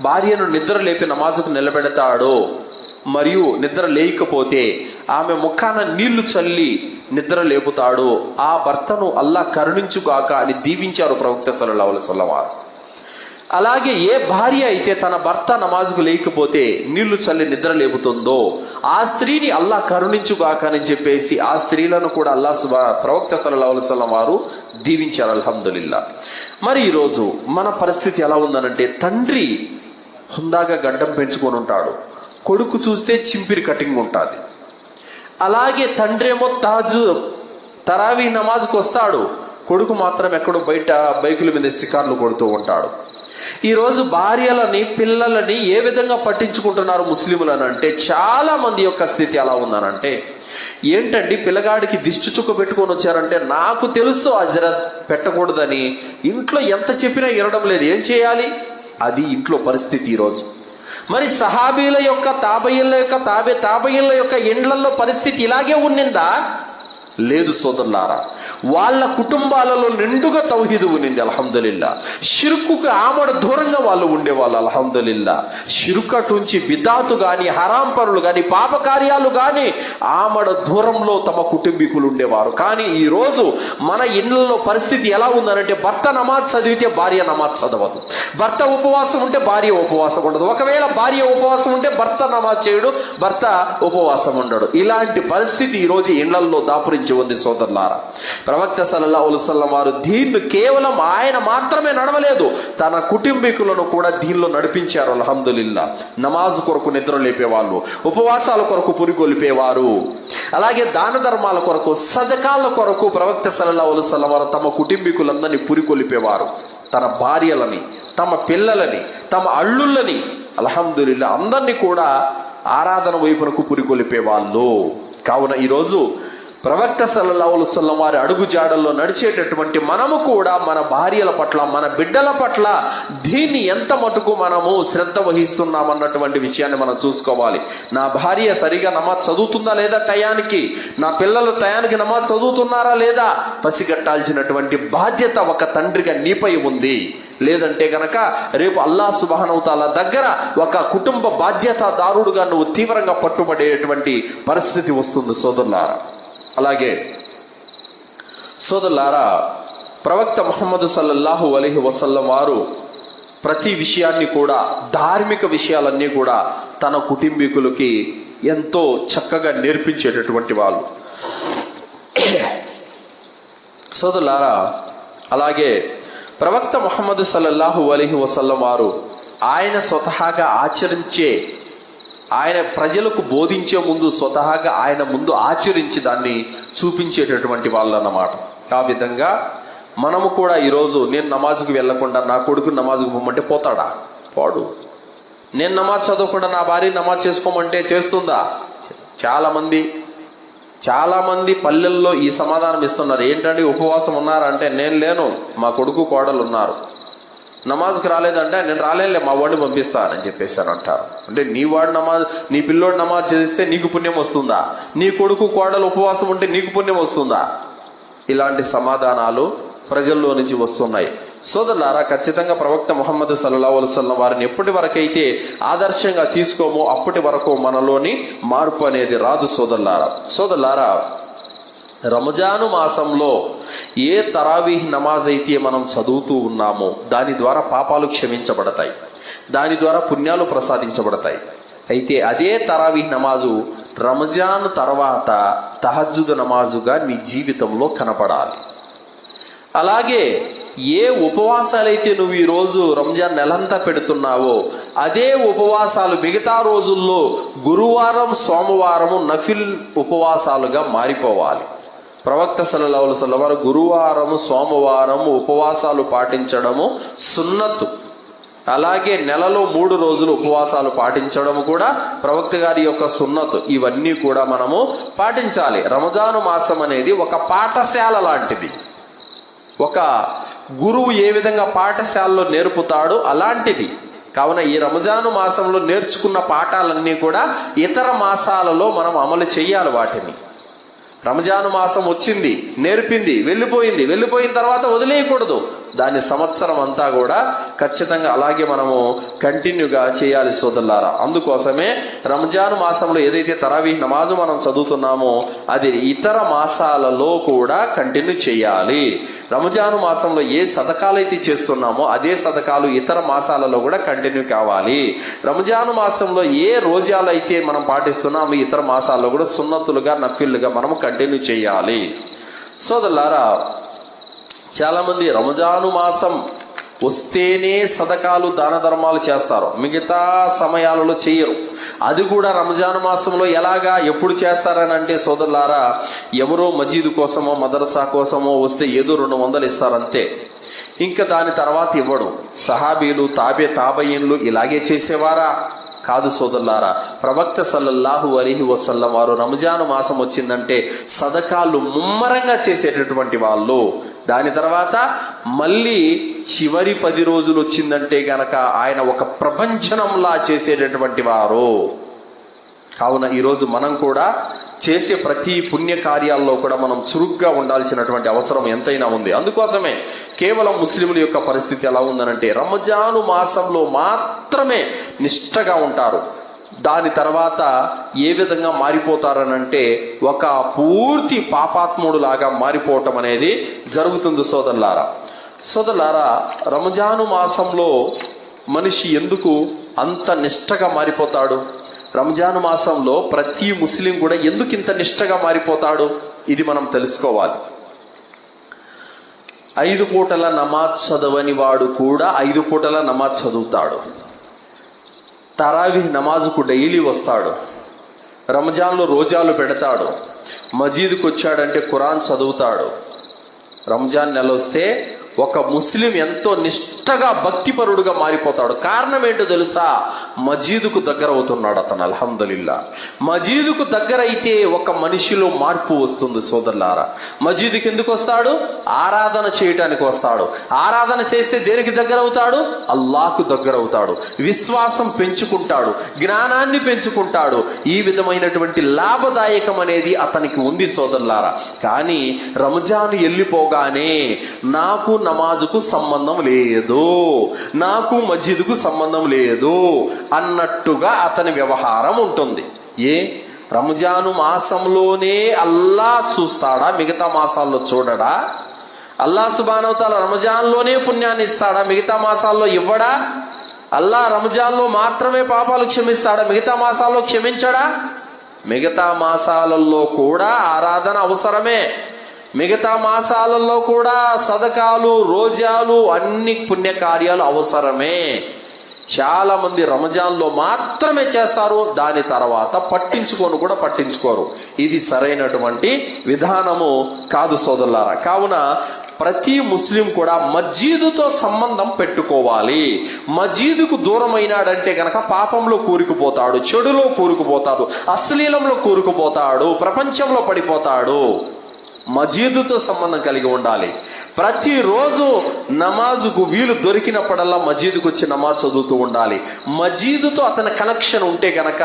S3: భార్యను నిద్ర లేపి నమాజుకు నిలబెడతాడో మరియు నిద్ర లేకపోతే ఆమె ముఖాన నీళ్లు చల్లి నిద్ర లేపుతాడో ఆ భర్తను అల్లాహ్ కరుణించుగాక అని దీవించారు ప్రవక్త సల్లల్లాహు అలైహి వసల్లం వారు. అలాగే ఏ భార్య అయితే తన భర్త నమాజుకు లేకపోతే నీళ్లు చల్లి నిద్ర లేపుతుందో ఆ స్త్రీని అల్లాహ్ కరుణించుగాక అని చెప్పేసి ఆ స్త్రీలను కూడా ప్రవక్త సల్లల్లాహు అలైహి వసల్లం వారు దీవించారు అల్హమ్దులిల్లా. మరి ఈరోజు మన పరిస్థితి ఎలా ఉందనంటే, తండ్రి హుందాగా గడ్డం పెంచుకొని ఉంటాడు, కొడుకు చూస్తే చింపిరి కటింగ్ ఉంటుంది. అలాగే తండ్రి ఏమో తరావీ నమాజ్కి వస్తాడు, కొడుకు మాత్రం ఎక్కడో బయట బైకుల మీద షికార్లు కొడుతూ ఉంటాడు. ఈరోజు భార్యలని, పిల్లలని ఏ విధంగా పట్టించుకుంటున్నారు ముస్లింలను అంటే, చాలా మంది యొక్క స్థితి ఎలా ఉందనంటే, ఏంటండి పిల్లగాడికి దిష్టి చుక్క పెట్టుకొని వచ్చారంటే, నాకు తెలుసు హజరత్ పెట్టకూడదని, ఇంట్లో ఎంత చెప్పినా వినడం లేదు, ఏం చేయాలి? అది ఇంట్లో పరిస్థితి ఈరోజు. మరి సహాబీల యొక్క తాబేయిల యొక్క ఇండ్లలో పరిస్థితి ఇలాగే ఉన్నిందా? లేదు సోదరులారా, వాళ్ళ కుటుంబాలలో నిండుగా తౌహీదు ఉన్నింది అల్హమ్దులిల్లా. షిర్కుకు ఆమడ దూరంగా వాళ్ళు ఉండేవాళ్ళు అల్హమ్దులిల్లా. షిర్కటుంచి బిదాతు గాని, హరాం పనులు గాని, పాప కార్యాలు గాని ఆమడ దూరంలో తమ కుటుంబీకులు ఉండేవారు. కానీ ఈ రోజు మన ఇళ్లలో పరిస్థితి ఎలా ఉందనంటే, భర్త నమాజ్ చదివితే భార్య నమాజ్ చదవదు, భర్త ఉపవాసం ఉంటే భార్య ఉపవాసం ఉండదు, ఒకవేళ భార్య ఉపవాసం ఉంటే భర్త నమాజ్ చేయడు, భర్త ఉపవాసం ఉండడు. ఇలాంటి పరిస్థితి ఈ రోజు ఇళ్లలో దాపురించి ఉంది సోదరులారా.
S1: ప్రవక్త సల్లల్లాహు అలైహి వసల్లం వారు దీన్ని కేవలం ఆయన మాత్రమే నడవలేదు, తన కుటుంబీకులను కూడా దీనిలో నడిపించారు. అల్హమ్దులిల్లా. నమాజ్ కొరకు నిద్ర లేపేవాళ్ళు, ఉపవాసాల కొరకు పురికొల్పేవారు, అలాగే దాన ధర్మాల కొరకు, సదకాల కొరకు ప్రవక్త సల్లల్లాహు అలైహి వసల్లం వారు తమ కుటుంబీకులందరినీ పురికొల్పేవారు. తన భార్యలని, తమ పిల్లలని, తమ అల్లుళ్ళని, అల్హమ్దులిల్లా అందరినీ కూడా ఆరాధన వైపునకు పురికొల్పేవాళ్ళు. కావున ఈరోజు ప్రవక్త సల్లల్లాహు అలైహి వసల్లం వారి అడుగు జాడల్లో నడిచేటటువంటి మనము కూడా మన భార్యల పట్ల, మన బిడ్డల పట్ల దీన్ని ఎంత మటుకు మనము శ్రద్ధ వహిస్తున్నామన్నటువంటి విషయాన్ని మనం చూసుకోవాలి. నా భార్య సరిగా నమాజ్ చదువుతుందా లేదా టయానికి, నా పిల్లలు టయానికి నమాజ్ చదువుతున్నారా లేదా పసిగట్టాల్సినటువంటి బాధ్యత ఒక తండ్రిగా నీపై ఉంది. లేదంటే గనక రేపు అల్లాహ్ సుబ్హానహు వ తఆలా దగ్గర ఒక కుటుంబ బాధ్యతాదారుడుగా నువ్వు తీవ్రంగా పట్టుబడేటువంటి పరిస్థితి వస్తుంది సోదరులారా. అలాగే సోదరులారా, ప్రవక్త ముహమ్మద్ సల్లల్లాహు అలైహి వసల్లం వారు ప్రతి విషయాన్ని కూడా, ధార్మిక విషయాలన్నీ కూడా తన కుటుంబీకులకి ఎంతో చక్కగా నేర్పించేటటువంటి వాళ్ళు సోదరులారా. అలాగే ప్రవక్త ముహమ్మద్ సల్లల్లాహు అలైహి వసల్లం వారు ఆయన స్వతహాగా ఆచరించే, ఆయన ప్రజలకు బోధించే ముందు స్వతహాగా ఆయన ముందు ఆచరించి దాన్ని చూపించేటటువంటి వాళ్ళు అన్నమాట. ఆ విధంగా మనము కూడా ఈరోజు నేను నమాజ్కి వెళ్లకుండా నా కొడుకు నమాజ్కి పోమంటే పోతాడా? పోడు. నేను నమాజ్ చదవకుండా నా భార్య నమాజ్ చేసుకోమంటే చేస్తుందా? చాలా మంది పల్లెల్లో ఈ సమాధానం ఇస్తున్నారు. ఏంటంటే ఉపవాసం ఉన్నారంటే నేను లేను, మా కొడుకు కోడలు ఉన్నారు. నమాజ్కి రాలేదంటే నేను రాలేనులే, మా వాడిని పంపిస్తానని చెప్పేసాను అంటారు. అంటే నీ పిల్లోడు నమాజ్ చేస్తే నీకు పుణ్యం వస్తుందా? నీ కొడుకు కోడలు ఉపవాసం ఉంటే నీకు పుణ్యం వస్తుందా? ఇలాంటి సమాధానాలు ప్రజల్లో నుంచి వస్తున్నాయి. సోదరులారా, ఖచ్చితంగా ప్రవక్త ముహమ్మద్ సల్లల్లాహు అలైహి వసల్లం వారిని ఎప్పటి వరకైతే ఆదర్శంగా తీసుకోమో అప్పటి వరకు మనలోని మార్పు అనేది రాదు సోదరులారా. రంజాను మాసంలో ఏ తరావీహ్ నమాజ్ అయితే మనం చదువుతూ ఉన్నామో దాని ద్వారా పాపాలు క్షమించబడతాయి, దాని ద్వారా పుణ్యాలు ప్రసాదించబడతాయి. అయితే అదే తరావీహ్ నమాజు రంజాన్ తర్వాత తహజ్జుద్ నమాజుగా నీ జీవితంలో కనపడాలి. అలాగే ఏ ఉపవాసాలైతే నువ్వు ఈరోజు రంజాన్ నెలంతా పెడుతున్నావో అదే ఉపవాసాలు మిగతా రోజుల్లో గురువారం, సోమవారము నఫిల్ ఉపవాసాలుగా మారిపోవాలి. ప్రవక్త సల్లల్లాహు అలైహి వసల్లం వారు గురువారము, సోమవారము ఉపవాసాలు పాటించడము సున్నత్తు. అలాగే నెలలో 3 రోజులు ఉపవాసాలు పాటించడం కూడా ప్రవక్త గారి యొక్క సున్నతు. ఇవన్నీ కూడా మనము పాటించాలి. రంజాను మాసం అనేది ఒక పాఠశాల లాంటిది. ఒక గురువు ఏ విధంగా పాఠశాలలో నేర్పుతాడో అలాంటిది. కావున ఈ రంజాను మాసంలో నేర్చుకున్న పాఠాలన్నీ కూడా ఇతర మాసాలలో మనం అమలు చేయాలి. వాటిని రంజాను మాసం వచ్చింది, నేర్పింది, వెళ్ళిపోయిన తర్వాత వదిలేయకూడదు. దాని సంవత్సరం అంతా కూడా ఖచ్చితంగా అలాగే మనము కంటిన్యూగా చేయాలి సోదరులారా. అందుకోసమే రంజాను మాసంలో ఏదైతే తరావీహ్ నమాజు మనం చదువుతున్నామో అది ఇతర మాసాలలో కూడా కంటిన్యూ చేయాలి. రంజాను మాసంలో ఏ సదకాలైతే చేస్తున్నామో అదే సదకాలు ఇతర మాసాలలో కూడా కంటిన్యూ కావాలి. రంజాను మాసంలో ఏ రోజాలైతే మనం పాటిస్తున్నామో ఇతర మాసాల్లో కూడా సున్నతులుగా, నఫిల్లుగా మనము కంటిన్యూ చేయాలి. సోదరులారా, చాలా మంది రంజాను మాసం వస్తేనే సదకాలు, దాన ధర్మాలు చేస్తారు, మిగతా సమయాలలో చేయరు. అది కూడా రంజాను మాసంలో ఎలాగా, ఎప్పుడు చేస్తారని అంటే సోదరులారా, ఎవరో మజీదు కోసమో మదరసా కోసమో వస్తే ఏదో 200 ఇస్తారంతే, ఇంకా దాని తర్వాత ఇవ్వడు. సహాబీలు, తాబెయీన్లు ఇలాగే చేసేవారా? కాదు సోదరులారా. ప్రవక్త సల్లల్లాహు అలైహి వసల్లం వారు రంజాను మాసం వచ్చిందంటే సదకాలు ముమ్మరంగా చేసేటటువంటి వాళ్ళు. దాని తర్వాత మళ్ళీ చివరి 10 రోజులు వచ్చిందంటే గనక ఆయన ఒక ప్రపంచంలా చేసేటటువంటి వారు. కావున ఈరోజు మనం కూడా చేసే ప్రతి పుణ్య కార్యాల్లో కూడా మనం చురుగ్గా ఉండాల్సినటువంటి అవసరం ఎంతైనా ఉంది. అందుకోసమే కేవలం ముస్లింల యొక్క పరిస్థితి ఎలా ఉందనంటే రంజాను మాసంలో మాత్రమే నిష్ఠగా ఉంటారు. దాని తర్వాత ఏ విధంగా మారిపోతారనంటే ఒక పూర్తి పాపాత్ముడు లాగా మారిపోవటం అనేది జరుగుతుంది సోదరులారా. రంజాను మాసంలో మనిషి ఎందుకు అంత నిష్ఠగా మారిపోతాడు? రంజాను మాసంలో ప్రతి ముస్లిం కూడా ఎందుకు ఇంత నిష్ఠగా మారిపోతాడు? ఇది మనం తెలుసుకోవాలి.
S3: 5 పూటల నమాజ్ చదవని వాడు కూడా 5 పూటల నమాజ్ చదువుతాడు. తరావీహ్ నమాజుకు డైలీ వస్తాడు. రంజాన్లో రోజాలు పెడతాడు. మజీద్కి వచ్చాడంటే ఖురాన్ చదువుతాడు. రంజాన్ నెల వస్తే ఒక ముస్లిం ఎంతో నిష్ఠగా భక్తిపరుడుగా మారిపోతాడు. కారణం ఏంటో తెలుసా? మజీదుకు దగ్గర అవుతున్నాడు అతను. అల్హమ్దులిల్లా. మజీదుకు దగ్గర అయితే ఒక మనిషిలో మార్పు వస్తుంది సోదరులారా. మజీదుకి ఎందుకు వస్తాడు? ఆరాధన చేయటానికి వస్తాడు. ఆరాధన చేస్తే దేనికి దగ్గర అవుతాడు? అల్లాహ్కు దగ్గర అవుతాడు. విశ్వాసం పెంచుకుంటాడు, జ్ఞానాన్ని పెంచుకుంటాడు. ఈ విధమైనటువంటి లాభదాయకం అనేది అతనికి ఉంది సోదరులారా. కానీ రంజాన్ వెళ్ళిపోగానే నాకు నమాజుకు సంబంధం లేదు, నాకు మస్జిద్కు సంబంధం లేదు అన్నట్టుగా అతని వ్యవహారం ఉంటుంది. రంజాను మాసంలోనే అల్లా చూస్తాడా? మిగతా మాసాల్లో చూడడా? అల్లా సుబ్హానహు వ తఆలా రంజాన్లోనే పుణ్యాన్ని ఇస్తాడా? మిగతా మాసాల్లో ఇవ్వడా? అల్లా రంజాన్లో మాత్రమే పాపాలు క్షమిస్తాడా? మిగతా మాసాల్లో క్షమించడా? మిగతా మాసాలలో కూడా ఆరాధన అవసరమే. మిగతా మాసాలలో కూడా సదకాలు, రోజాలు, అన్ని పుణ్యకార్యాలు అవసరమే. చాలా మంది రంజాన్లో మాత్రమే చేస్తారు, దాని తర్వాత పట్టించుకోరు. ఇది సరైనటువంటి విధానము కాదు సోదరులారా. కావున ప్రతి ముస్లిం కూడా మస్జీదుతో సంబంధం పెట్టుకోవాలి. మస్జీదుకు దూరమైనాడంటే గనక పాపంలో కూరుకుపోతాడు, చెడులో కూరుకుపోతాడు, అశ్లీలంలో కూరుకుపోతాడు, ప్రపంచంలో పడిపోతాడు. మజీదుతో సంబంధం కలిగి ఉండాలి. ప్రతిరోజు నమాజుకు వీలు దొరికినప్పుడల్లా మజీదుకు వచ్చి నమాజ్ చదువుతూ ఉండాలి. మజీదుతో అతని కనెక్షన్ ఉంటే కనుక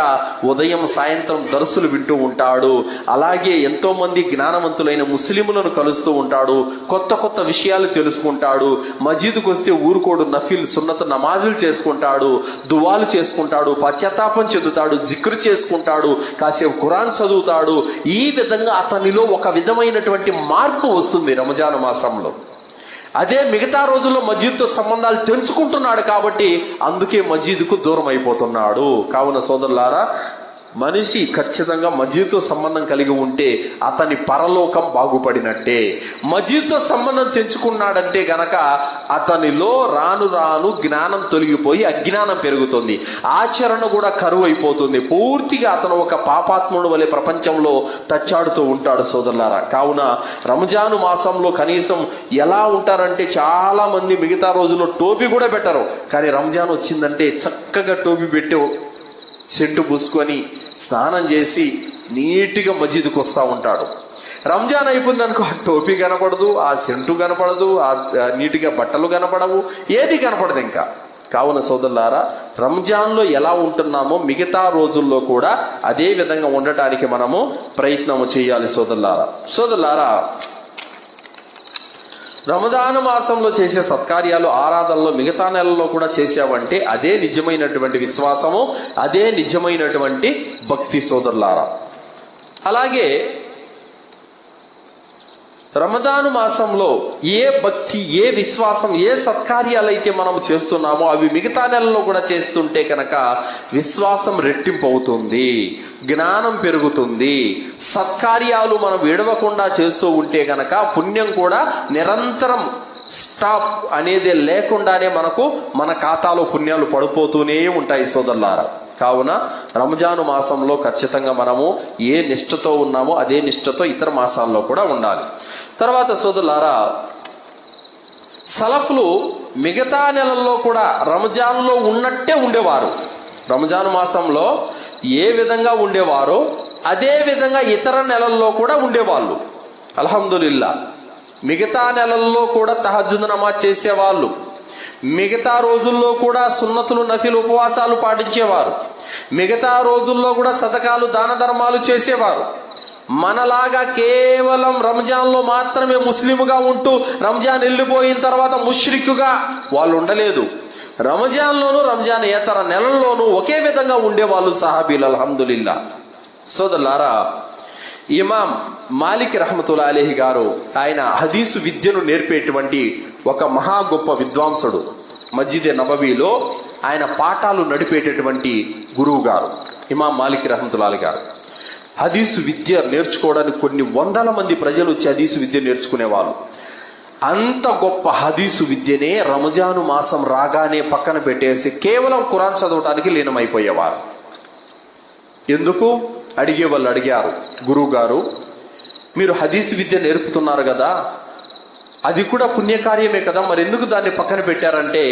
S3: ఉదయం సాయంత్రం దర్సులు వింటూ ఉంటాడు. అలాగే ఎంతో మంది జ్ఞానవంతులైన ముస్లింలను కలుస్తూ ఉంటాడు. కొత్త కొత్త విషయాలు తెలుసుకుంటాడు. మజీదుకు వస్తే ఊరుకోడు, నఫిల్ సున్నత నమాజులు చేసుకుంటాడు, దువాలు చేసుకుంటాడు, పశ్చాత్తాపం చెందుతాడు, జిక్రు చేసుకుంటాడు, కాసేపు ఖురాన్ చదువుతాడు. ఈ విధంగా అతనిలో ఒక విధమైనటువంటి మార్పు వస్తుంది రంజాన్ మాసంలో. అదే మిగతా రోజుల్లో మస్జిద్తో సంబంధాలు తెంచుకుంటున్నాడు కాబట్టి అందుకే మస్జిద్కు దూరం అయిపోతున్నాడు. కావున సోదరులారా, మనిషి ఖచ్చితంగా మస్జిద్తో సంబంధం కలిగి ఉంటే అతని పరలోకం బాగుపడినట్టే. మస్జిద్తో సంబంధం తెంచుకున్నాడంటే గనక అతనిలో రాను రాను జ్ఞానం తొలగిపోయి అజ్ఞానం పెరుగుతుంది, ఆచరణ కూడా కరువు అయిపోతుంది. పూర్తిగా అతను ఒక పాపాత్ముడు వలె ప్రపంచంలో తచ్చాడుతూ ఉంటాడు సోదరులారా. కావున రంజాను మాసంలో కనీసం ఎలా ఉంటారంటే, చాలా మంది మిగతా రోజుల్లో టోపీ కూడా పెట్టరు, కానీ రంజాన్ వచ్చిందంటే చక్కగా టోపీ పెట్టి సెంటు పూసుకొని స్నానం చేసి నీట్గా మస్జిద్కి వస్తూ ఉంటాడు. రంజాన్ అయిపోయింది అనుకో, ఆ టోపీ కనపడదు, ఆ సెంటు కనపడదు, ఆ నీట్గా బట్టలు కనపడవు, ఏది కనపడదు ఇంకా. కావున సోదరులారా, రంజాన్లో ఎలా ఉంటున్నామో మిగతా రోజుల్లో కూడా అదే విధంగా ఉండటానికి మనము ప్రయత్నం చేయాలి సోదరులారా. రమదాను మాసంలో చేసే సత్కార్యాలు, ఆరాధనలో మిగతా నెలల్లో కూడా చేసావంటే అదే నిజమైనటువంటి విశ్వాసము, అదే నిజమైనటువంటి భక్తి సోదరులారా. అలాగే రమదాను మాసంలో ఏ భక్తి, ఏ విశ్వాసం, ఏ సత్కార్యాలు అయితే మనం చేస్తున్నామో అవి మిగతా నెలలో కూడా చేస్తుంటే కనుక విశ్వాసం రెట్టింపు అవుతుంది, జ్ఞానం పెరుగుతుంది. సత్కార్యాలు మనం విడవకుండా చేస్తూ ఉంటే కనుక పుణ్యం కూడా నిరంతరం స్టాప్ అనేది లేకుండానే మన ఖాతాలో పుణ్యాలు పడిపోతూనే ఉంటాయి సోదరులారా. కావున రంజాను మాసంలో ఖచ్చితంగా మనము ఏ నిష్ఠతో ఉన్నామో అదే నిష్ఠతో ఇతర మాసాల్లో కూడా ఉండాలి. తర్వాత సోదరులారా, సలఫ్లు మిగతా నెలల్లో కూడా రంజాన్లో ఉన్నట్టే ఉండేవారు. రంజాను మాసంలో ఏ విధంగా ఉండేవారో అదే విధంగా ఇతర నెలల్లో కూడా ఉండేవాళ్ళు. అల్హమ్దులిల్లా. మిగతా నెలల్లో కూడా తహజ్జుద్ నమాజ్ చేసేవాళ్ళు, మిగతా రోజుల్లో కూడా సున్నతులు, నఫిల్ ఉపవాసాలు పాటించేవారు, మిగతా రోజుల్లో కూడా సదకాలు, దాన ధర్మాలు చేసేవారు. మనలాగా కేవలం రంజాన్లో మాత్రమే ముస్లింగా ఉంటూ రంజాన్ వెళ్ళిపోయిన తర్వాత ముష్రిక్గా వాళ్ళు ఉండలేదు. రంజాన్లోను రంజానేతర నెలల్లోనూ ఒకే విధంగా ఉండేవాళ్ళు సహాబీలు. అల్హమ్దులిల్లా. సోదరులారా, ఇమాం మాలిక్ రహమతుల్లాహి అలైహి గారు, ఆయన హదీసు విద్యను నేర్పేటువంటి ఒక మహా గొప్ప విద్వాంసుడు. మస్జిద్ నబవీలో ఆయన పాఠాలు నడిపేటటువంటి గురువు గారు ఇమాం మాలిక్ రహమతుల్లాహి గారు. హదీసు విద్య నేర్చుకోవడానికి కొన్ని వందల మంది ప్రజలు వచ్చి హదీసు విద్య నేర్చుకునేవాళ్ళు.
S1: అంత గొప్ప హదీసు విద్యనే రంజాను మాసం రాగానే పక్కన పెట్టేసి కేవలం ఖురాన్ చదవడానికి లీనమైపోయేవారు. ఎందుకు అడిగే వాళ్ళు అడిగారు, గురువు గారు మీరు హదీసు విద్య నేర్పుతున్నారు కదా, అది కూడా పుణ్యకార్యమే కదా, మరి ఎందుకు దాన్ని పక్కన పెట్టారంటే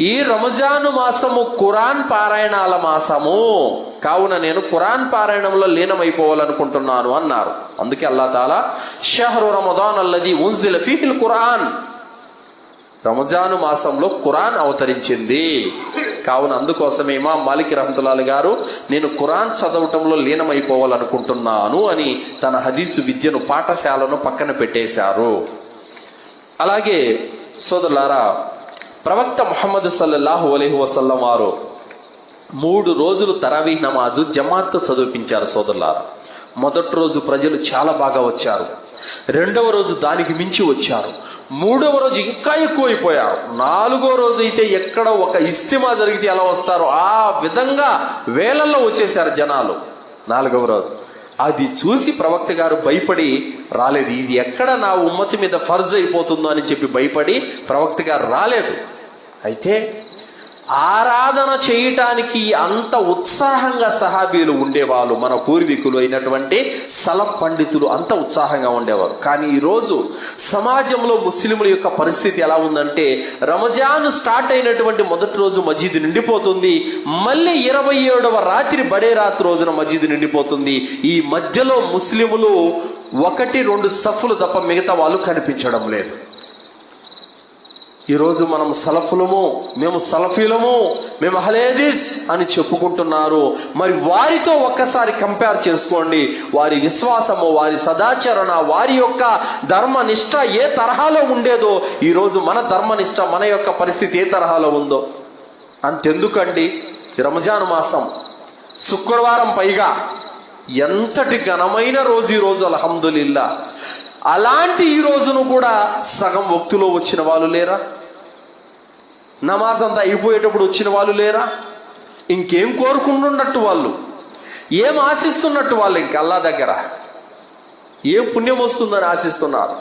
S1: ఈ రంజాను మాసము ఖురాన్ పారాయణాల మాసము కావున నేను ఖురాన్ పారాయణంలో లీనమైపోవాలనుకుంటున్నాను అన్నారు. అందుకే అల్లాహ్ తాలా షహ్రు రమదాన్ అల్లదీ ఉన్జిల ఫీహిల్ ఖురాన్, రంజాను మాసంలో ఖురాన్ అవతరించింది. కావున అందుకోసమే ఇమాం మాలిక్ రహ్మతుల్లాహి గారు నేను ఖురాన్ చదవటంలో లీనమైపోవాలనుకుంటున్నాను అని తన హదీసు విద్యను పాఠశాలను పక్కన పెట్టేశారు. అలాగే సోదరులారా, ప్రవక్త ముహమ్మద్ సల్లల్లాహు అలైహి వసల్లం వారు 3 రోజులు తరావీహ్ నమాజు జమాత్తో చదివించారు. సోదరులారా, మొదటి రోజు ప్రజలు చాలా బాగా వచ్చారు, 2వ రోజు దానికి మించి వచ్చారు, 3వ రోజు ఇంకా ఎక్కువైపోయారు, 4వ రోజు అయితే ఎక్కడ ఒక ఇస్తిమా జరిగితే ఎలా వస్తారో ఆ విధంగా వేలల్లో వచ్చేసారు జనాలు. 4వ రోజు అది చూసి ప్రవక్త గారు భయపడి రాలేదు. ఇది ఎక్కడ నా ఉమ్మతి మీద ఫర్జ్ అయిపోతుందో అని చెప్పి భయపడి ప్రవక్త గారు రాలేదు. అయితే ఆరాధన చేయటానికి అంత ఉత్సాహంగా సహాబీలు ఉండేవాళ్ళు, మన పూర్వీకులు అయినటువంటి సలఫ్ పండితులు అంత ఉత్సాహంగా ఉండేవారు. కానీ ఈరోజు సమాజంలో ముస్లింల యొక్క పరిస్థితి ఎలా ఉందంటే రంజాన్ స్టార్ట్ అయినటువంటి మొదటి రోజు మస్జిద్ నిండిపోతుంది, మళ్ళీ 27వ రాత్రి బడే రాత్రి రోజున మస్జిద్ నిండిపోతుంది. ఈ మధ్యలో ముస్లింలు 1-2 సఫ్లు తప్ప మిగతా వాళ్ళు కనిపించడం లేదు. ఈరోజు మనం సలఫులము, మేము సలఫీలము, మేము అహ్లే హదీస్ అని చెప్పుకుంటున్నారు. మరి వారితో ఒక్కసారి కంపేర్ చేసుకోండి. వారి విశ్వాసము, వారి సదాచరణ, వారి యొక్క ధర్మనిష్ట ఏ తరహాలో ఉండేదో ఈరోజు మన ధర్మనిష్ట, మన యొక్క పరిస్థితి ఏ తరహాలో ఉందో. అంతెందుకండి, రంజాన్ మాసం శుక్రవారం పైగా ఎంతటి ఘనమైన రోజు ఈరోజు, అల్హమ్దులిల్లా. అలాంటి ఈ రోజును కూడా సగం వక్తులో వచ్చిన వాళ్ళు లేరా? నమాజ్ అంతా అయిపోయేటప్పుడు వచ్చిన వాళ్ళు లేరా? ఇంకేం కోరుకుంటున్నట్టు వాళ్ళు, ఏం ఆశిస్తున్నట్టు వాళ్ళు, ఇంక అల్లా దగ్గర ఏం పుణ్యం వస్తుందని ఆశిస్తున్నారు.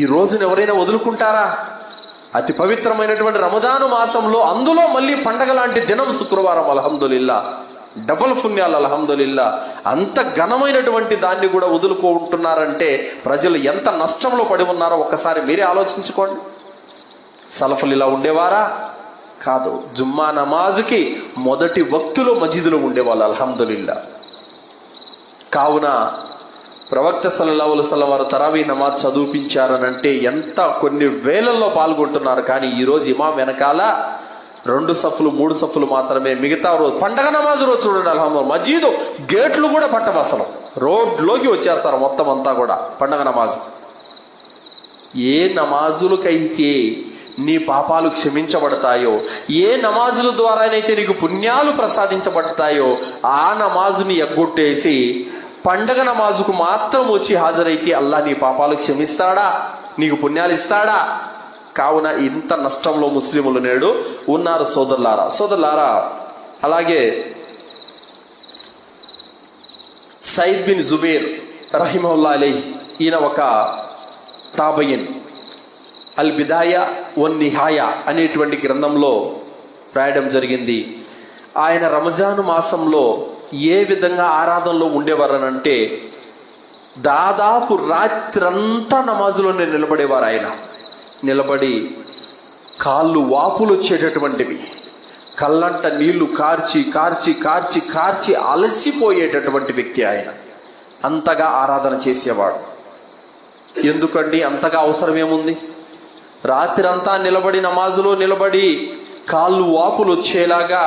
S1: ఈ రోజును ఎవరైనా వదులుకుంటారా? అతి పవిత్రమైనటువంటి రంజాను మాసంలో అందులో మళ్ళీ పండగ లాంటి దినం శుక్రవారం, అల్హమ్దులిల్లా, డబుల్ పుణ్యాలు, అల్హమ్దులిల్లా. అంత ఘనమైనటువంటి దాన్ని కూడా వదులుకుంటున్నారంటే ప్రజలు ఎంత నష్టంలో పడి ఉన్నారో ఒక్కసారి మీరే ఆలోచించుకోండి. సలఫులు ఇలా ఉండేవారా? కాదు. జుమ్మా నమాజుకి మొదటి వక్తులో మస్జిదులో ఉండేవాళ్ళు, అల్హమ్దులిల్లా. కావున ప్రవక్త సల్లల్లాహు అలైహి వసల్లం వారు తరావీ నమాజ్ చదివించారనంటే ఎంత కొన్ని వేలల్లో పాల్గొంటున్నారు. కానీ ఈరోజు ఇమాం వెనకాల 2 సఫ్లు 3 సఫ్లు మాత్రమే. మిగతా రోజు పండగ నమాజ్ రోజు చూడండి, అల్హమ్దులిల్లా, మస్జిద్ గేట్లు కూడా పట్టవు, అసలు రోడ్లోకి వచ్చేస్తారు మొత్తం అంతా కూడా పండగ నమాజ్. ఏ నమాజులకైతే నీ పాపాలు క్షమించబడతాయో, ఏ నమాజుల ద్వారానైతే నీకు పుణ్యాలు ప్రసాదించబడతాయో ఆ నమాజుని ఎగ్గొట్టేసి పండగ నమాజుకు మాత్రం వచ్చి హాజరైతే అల్లా నీ పాపాలు క్షమిస్తాడా, నీకు పుణ్యాలు ఇస్తాడా? కావున ఇంత నష్టంలో ముస్లిములు నేడు ఉన్నారు. సోదరులారా, అలాగే సయీద్ బిన్ జుబైర్ రహిమహుల్లాహ్ అలైహి, ఈయన ఒక తాబయిన్, అల్ బిదాయా వన్ నిహాయా అనేటువంటి గ్రంథంలో రాయడం జరిగింది. ఆయన రంజాను మాసంలో ఏ విధంగా ఆరాధనలో ఉండేవారనంటే దాదాపు రాత్రంతా నమాజులోనే నిలబడేవారు. ఆయన నిలబడి కాళ్ళు వాపులు వచ్చేటటువంటివి, కళ్ళంట నీళ్లు కార్చి కార్చి కార్చి కార్చి అలసిపోయేటటువంటి వ్యక్తి ఆయన. అంతగా ఆరాధన చేసేవాడు. ఎందుకండి అంతగా అవసరం ఏముంది? రాత్రంతా నిలబడి నమాజులో నిలబడి కాళ్ళు వాపులు వచ్చేలాగా,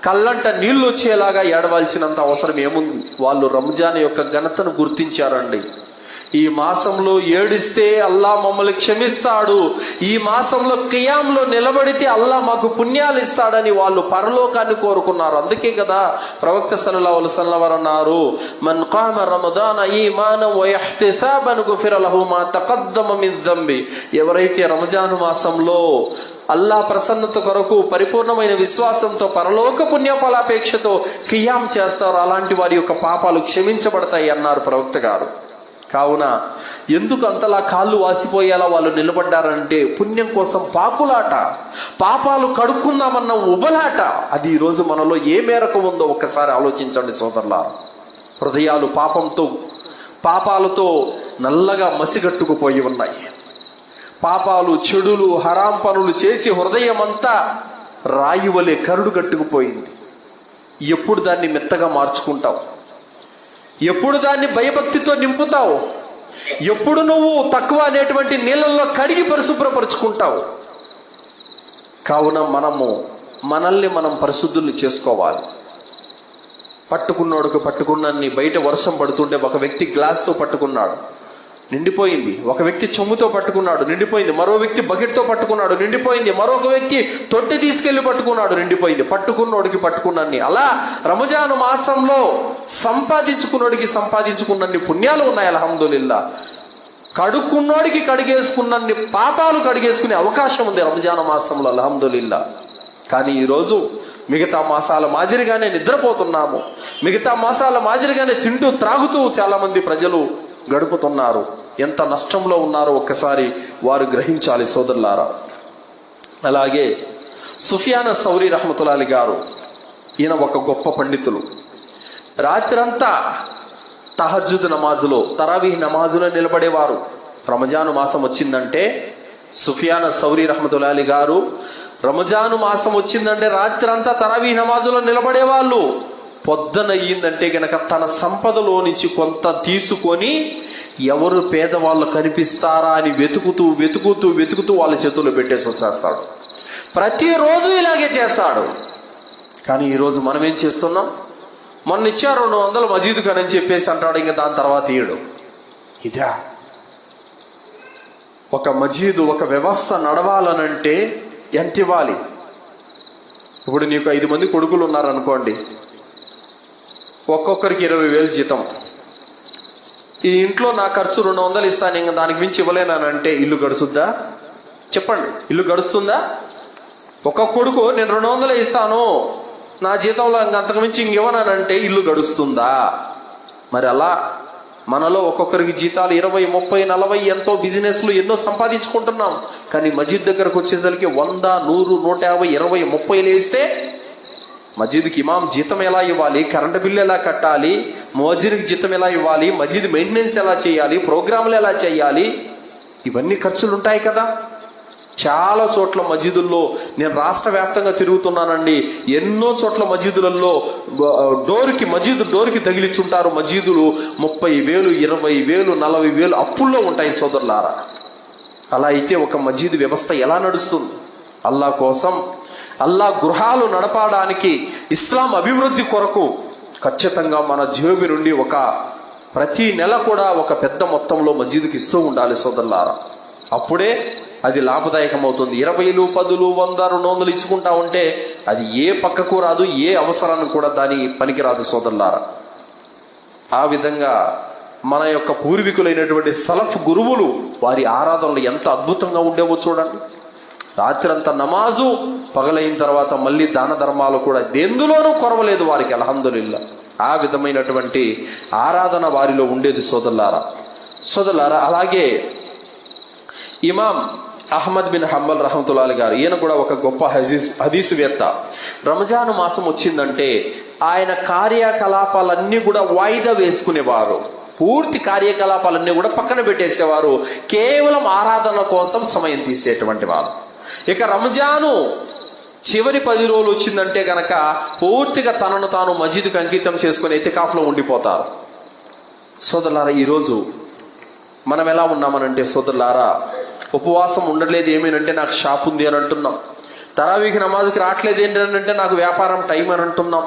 S1: కళ్ళంట నీళ్లు వచ్చేలాగా ఏడవలసినంత అవసరం ఏముంది? వాళ్ళు రంజాన్ యొక్క ఘనతను గుర్తించారండి. ఈ మాసంలో ఏడిస్తే అల్లా మమ్మల్ని క్షమిస్తాడు, ఈ మాసంలో ఖియాంలో నిలబడితే అల్లా మాకు పుణ్యాలు ఇస్తాడని వాళ్ళు పరలోకాన్ని కోరుకున్నారు. అందుకే కదా ప్రవక్త సల్లల్లాహు అలైహి వసల్లం వారు అన్నారు, మన్ ఖామ రమదాన ఈమానన్ వ ఇహ్తిసాబన్ గుఫిర లహు మా తఖద్దమ మిన్ ذنబి. ఎవరైతే రంజాను మాసంలో అల్లా ప్రసన్నత కొరకు పరిపూర్ణమైన విశ్వాసంతో పరలోక పుణ్యఫలాపేక్షతో ఖియాం చేస్తారో అలాంటి వారి యొక్క పాపాలు క్షమించబడతాయి అన్నారు ప్రవక్త గారు. కావున ఎందుకు అంతలా కాళ్ళు వాసిపోయేలా వాళ్ళు నిలబడ్డారంటే పుణ్యం కోసం పాపులాట, పాపాలు కడుక్కుందామన్న ఉబలాట. అది ఈరోజు మనలో ఏ మేరకు ఉందో ఒక్కసారి ఆలోచించండి సోదరులారా. హృదయాలు పాపాలతో నల్లగా మసిగట్టుకుపోయి ఉన్నాయి. పాపాలు, చెడులు, హరాం పనులు చేసి హృదయం అంతా రాయి వలె కరుడు కట్టుకుపోయింది. ఎప్పుడు దాన్ని మెత్తగా మార్చుకుంటావు? ఎప్పుడు దాన్ని భయభక్తితో నింపుతావు? ఎప్పుడు నువ్వు తక్కువ అనేటువంటి నీళ్ళల్లో కడిగి పరిశుభ్రపరుచుకుంటావు? కావున మనల్ని మనం పరిశుద్ధుల్ని చేసుకోవాలి. పట్టుకున్నోడుకు పట్టుకున్నన్ని. బయట వర్షం పడుతుంటే ఒక వ్యక్తి గ్లాస్తో పట్టుకున్నాడు, నిండిపోయింది. ఒక వ్యక్తి చెమ్ముతో పట్టుకున్నాడు, నిండిపోయింది. మరో వ్యక్తి బకెట్తో పట్టుకున్నాడు, నిండిపోయింది. మరొక వ్యక్తి తొట్టె తీసుకెళ్లి పట్టుకున్నాడు, నిండిపోయింది. పట్టుకున్నోడికి పట్టుకున్నన్ని. అలా రంజాను మాసంలో సంపాదించుకున్నన్ని పుణ్యాలు ఉన్నాయి అల్హమ్దులిల్లా. కడుక్కున్నోడికి కడిగేసుకున్నన్ని పాపాలు కడిగేసుకునే అవకాశం ఉంది రంజాను మాసంలో అల్హమ్దులిల్లా. కానీ ఈరోజు మిగతా మాసాల మాదిరిగానే నిద్రపోతున్నాము, మిగతా మాసాల మాదిరిగానే తింటూ త్రాగుతూ చాలా మంది ప్రజలు గడుపుతున్నారు. ఎంత నష్టంలో ఉన్నారో ఒక్కసారి వారు గ్రహించాలి సోదరులారా. అలాగే సుఫియాన్ సౌరీ రహ్మతుల్లాహి గారు, ఈయన ఒక గొప్ప పండితులు. రాత్రంతా తహజ్జుద్ నమాజులో, తరావీహ్ నమాజులో నిలబడేవారు. రంజాను మాసం వచ్చిందంటే సుఫియాన్ సౌరీ రహ్మతుల్లాహి గారు రంజాను మాసం వచ్చిందంటే రాత్రంతా తరావీహ్ నమాజులో నిలబడేవాళ్ళు. పొద్దునయ్యిందంటే గనక తన సంపదలో నుంచి కొంత తీసుకొని ఎవరు పేదవాళ్ళు కనిపిస్తారా అని వెతుకుతూ వాళ్ళ చేతుల్లో పెట్టేసి వచ్చేస్తాడు. ప్రతిరోజు ఇలాగే చేస్తాడు. కానీ ఈరోజు మనం ఏం చేస్తున్నాం? మొన్న ఇచ్చారు 200 మజీదు కని చెప్పేసి అంటాడు, ఇంకా దాని తర్వాత ఇయ్యడు. ఇదా ఒక మజీదు, ఒక వ్యవస్థ నడవాలనంటే ఎంత ఇవ్వాలి? ఇప్పుడు నీకు 5 మంది కొడుకులు ఉన్నారనుకోండి, ఒక్కొక్కరికి 20,000 జీతం. ఈ ఇంట్లో నా ఖర్చు 200 ఇస్తాను, ఇంకా దానికి మించి ఇవ్వలేనంటే ఇల్లు గడుస్తుందా? చెప్పండి, ఇల్లు గడుస్తుందా? ఒక్కొక్క కొడుకు నేను 200 ఇస్తాను, నా జీతంలో అంతకు మించి ఇంకివ్వనానంటే ఇల్లు గడుస్తుందా? మరి అలా మనలో ఒక్కొక్కరికి జీతాలు 20, 30, 40 ఎంతో బిజినెస్లు ఎన్నో సంపాదించుకుంటున్నాం. కానీ మస్జిద్ దగ్గరకు వచ్చేసరికి 100, 100, 150, 20, 30 వేస్తే మస్జిద్కి ఇమాం జీతం ఎలా ఇవ్వాలి, కరెంటు బిల్లు ఎలా కట్టాలి, ముఅజ్జిన్కి జీతం ఎలా ఇవ్వాలి, మస్జిద్ మెయింటెనెన్స్ ఎలా చేయాలి, ప్రోగ్రాంలు ఎలా చేయాలి, ఇవన్నీ ఖర్చులు ఉంటాయి కదా. చాలా చోట్ల మస్జిదుల్లో, నేను రాష్ట్ర వ్యాప్తంగా తిరుగుతున్నానండి, ఎన్నో చోట్ల మస్జిదులలో మస్జిద్ డోర్కి తగిలిచుంటారు. మస్జిదులు 30,000, 20,000, 40,000 అప్పుల్లో ఉంటాయి సోదరులారా. అలా అయితే ఒక మస్జిద్ వ్యవస్థ ఎలా నడుస్తుంది? అల్లా కోసం, అల్లా గృహాలు నడపడానికి, ఇస్లాం అభివృద్ధి కొరకు ఖచ్చితంగా మన జేబు నుండి ప్రతి నెల కూడా ఒక పెద్ద మొత్తంలో మస్జిద్కి ఇస్తూ ఉండాలి సోదరులారా. అప్పుడే అది లాభదాయకం అవుతుంది. 20, 10, 100, 200 ఇచ్చుకుంటా ఉంటే అది ఏ పక్కకు రాదు, ఏ అవసరానికి కూడా దాని పనికిరాదు సోదరులారా. ఆ విధంగా మన యొక్క పూర్వీకులైనటువంటి సలఫ్ గురువులు, వారి ఆరాధనలు ఎంత అద్భుతంగా ఉండేవో చూడండి. రాత్రంతా నమాజు, పగలైన తర్వాత మళ్ళీ దాన ధర్మాలు కూడా ఎందులోనూ కొరవలేదు వారికి అల్హమ్దులిల్లా. ఆ విధమైనటువంటి ఆరాధన వారిలో ఉండేది సోదరులారా. అలాగే ఇమాం అహ్మద్ బిన్ హంబల్ రహమతుల్లాహి గారు, ఈయన కూడా ఒక గొప్ప హదీసువేత్త. రంజాను మాసం వచ్చిందంటే ఆయన కార్యకలాపాలన్నీ కూడా వాయిదా వేసుకునేవారు. పూర్తి కార్యకలాపాలన్నీ కూడా పక్కన పెట్టేసేవారు. కేవలం ఆరాధన కోసం సమయం తీసేటువంటి వారు. ఇక రంజాను చివరి 10 రోజులు వచ్చిందంటే గనక పూర్తిగా తనను తాను మస్జిద్కి అంకితం చేసుకుని ఇతికాఫ్లో ఉండిపోతారు. సోదరులారా, ఈరోజు మనం ఎలా ఉన్నామనంటే సోదరులారా, ఉపవాసం ఉండలేదు ఏమేనంటే నాకు షాప్ ఉంది అని అంటున్నాం. తరావీహ్ నమాజ్కి రావట్లేదు ఏంటంటే నాకు వ్యాపారం టైం అని అంటున్నాం.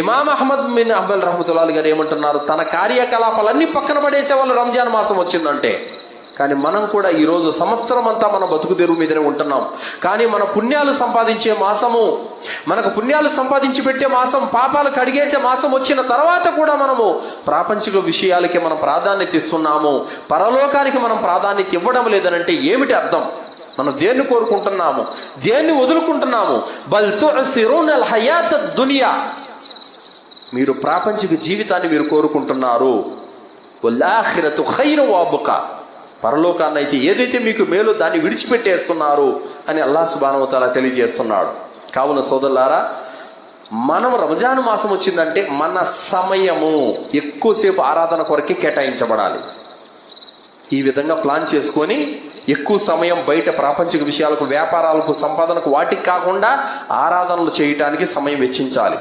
S1: ఇమాం అహ్మద్ బిన్ హంబల్ రహమతుల్లాహి గారు ఏమంటున్నారు? తన కార్యకలాపాలన్నీ పక్కన పడేసేవాళ్ళు రంజాన్ మాసం వచ్చిందంటే. కానీ మనం కూడా ఈరోజు సంవత్సరం అంతా మన బతుకు తెరువు మీదనే ఉంటున్నాం. కానీ మన పుణ్యాలు సంపాదించే మాసము, మనకు పుణ్యాలు సంపాదించి పెట్టే మాసం, పాపాలు కడిగేసే మాసం వచ్చిన తర్వాత కూడా మనము ప్రాపంచిక విషయాలకి మనం ప్రాధాన్యత ఇస్తున్నాము, పరలోకానికి మనం ప్రాధాన్యత ఇవ్వడం లేదనంటే ఏమిటి అర్థం? మనం దేన్ని కోరుకుంటున్నాము, దేన్ని వదులుకుంటున్నాము? బల్ తుసిరునల్ హయాతద్ దునియా, మీరు ప్రాపంచిక జీవితాన్ని మీరు కోరుకుంటున్నారు. వల్ఆఖిరతు ఖైరు వఅబ్కా, పరలోకాన్ని అయితే ఏదైతే మీకు మేలు దాన్ని విడిచిపెట్టేస్తున్నారు అని అల్లాహ్ సుబ్హానహు వ తఆలా తెలియజేస్తున్నాడు. కావున సోదరులారా, మనం రంజాన్ మాసం వచ్చిందంటే మన సమయము ఎక్కువసేపు ఆరాధన కొరకే కేటాయించబడాలి. ఈ విధంగా ప్లాన్ చేసుకొని ఎక్కువ సమయం బయట ప్రాపంచిక విషయాలకు, వ్యాపారాలకు, సంపాదనకు, వాటికి కాకుండా ఆరాధనలు చేయటానికి సమయం వెచ్చించాలి.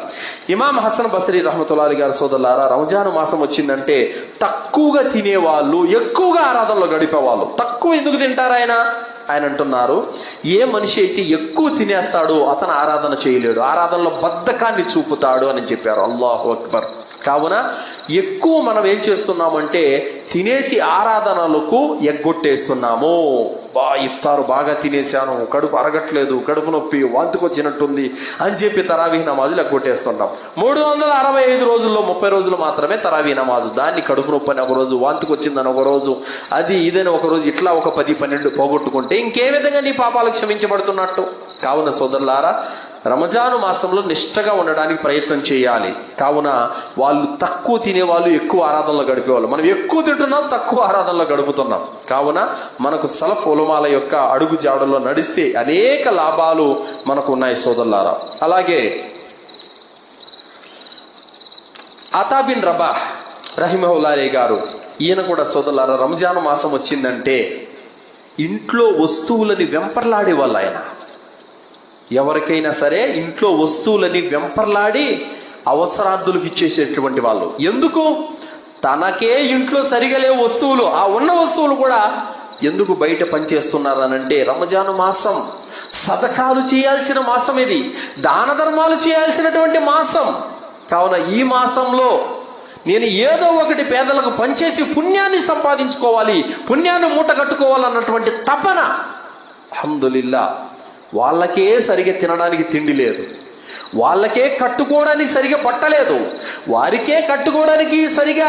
S1: ఇమాం హసన్ బస్రీ రహ్మతుల్లాహి గారి సోదరులారా, రంజాన్ మాసం వచ్చిందంటే తక్కువగా తినేవాళ్ళు ఎక్కువగా ఆరాధనలో గడిపేవాళ్ళు. తక్కువ ఎందుకు తింటారు ఆయన అంటున్నారు, ఏ మనిషి అయితే ఎక్కువ తినేస్తాడో అతను ఆరాధన చేయలేడు, ఆరాధనలో బద్ధకాన్ని చూపుతాడు అని చెప్పారు. అల్లాహు అక్బర్. కావున ఎక్కువ మనం ఏం చేస్తున్నామంటే తినేసి ఆరాధనలకు ఎగ్గొట్టేస్తున్నాము. ఇఫ్తారు బాగా తినేసాను, కడుపు అరగట్లేదు, కడుపు నొప్పి, వాంతికొచ్చినట్టుంది అని చెప్పి తరావీహ్ నమాజులు ఎగ్గొట్టేస్తున్నాం. 365 రోజుల్లో 30 రోజులు మాత్రమే తరావీహ్ నమాజు. దాన్ని కడుపు నొప్పి అని ఒక రోజు, వాంతికొచ్చిందని ఒక రోజు, అది ఇదని ఒక రోజు, ఇట్లా ఒక 10-12 పోగొట్టుకుంటే ఇంకే విధంగా నీ పాపాలు క్షమించబడుతున్నట్టు? కావున సోదరులారా, రంజాను మాసంలో నిష్ఠగా ఉండడానికి ప్రయత్నం చేయాలి. కావున వాళ్ళు తక్కువ తినేవాళ్ళు ఎక్కువ ఆరాధనలో గడిపేవాళ్ళు, మనం ఎక్కువ తింటున్నాం, తక్కువ ఆరాధనలో గడుపుతున్నాం. కావున మనకు సలఫ్ ఉలమాల యొక్క అడుగు జాడల్లో నడిస్తే అనేక లాభాలు మనకు ఉన్నాయి సోదరులారా. అలాగే అతా బిన్ రబాహ్ రహిమహుల్లాహి గారు, ఈయన కూడా సోదరులారా రంజాను మాసం వచ్చిందంటే ఇంట్లో వస్తువులని వెంపర్లాడే వాళ్ళు. ఆయన ఎవరికైనా సరే ఇంట్లో వస్తువులని వెంపర్లాడి అవసరార్థులకు ఇచ్చేసేటువంటి వాళ్ళు. ఎందుకు? తనకే ఇంట్లో సరిగా లేవు వస్తువులు, ఆ ఉన్న వస్తువులు కూడా ఎందుకు బయట పనిచేస్తున్నారనంటే రంజాను మాసం సదకాలు చేయాల్సిన మాసం, ఇది దాన ధర్మాలు చేయాల్సినటువంటి మాసం. కావున ఈ మాసంలో నేను ఏదో ఒకటి పేదలకు పనిచేసి పుణ్యాన్ని సంపాదించుకోవాలి, పుణ్యాన్ని మూట కట్టుకోవాలన్నటువంటి తపన. అల్హమ్దులిల్లా, వాళ్ళకే సరిగా తినడానికి తిండి లేదు, వాళ్ళకే కట్టుకోవడానికి సరిగా బట్టలేదు, వారికే కట్టుకోవడానికి సరిగా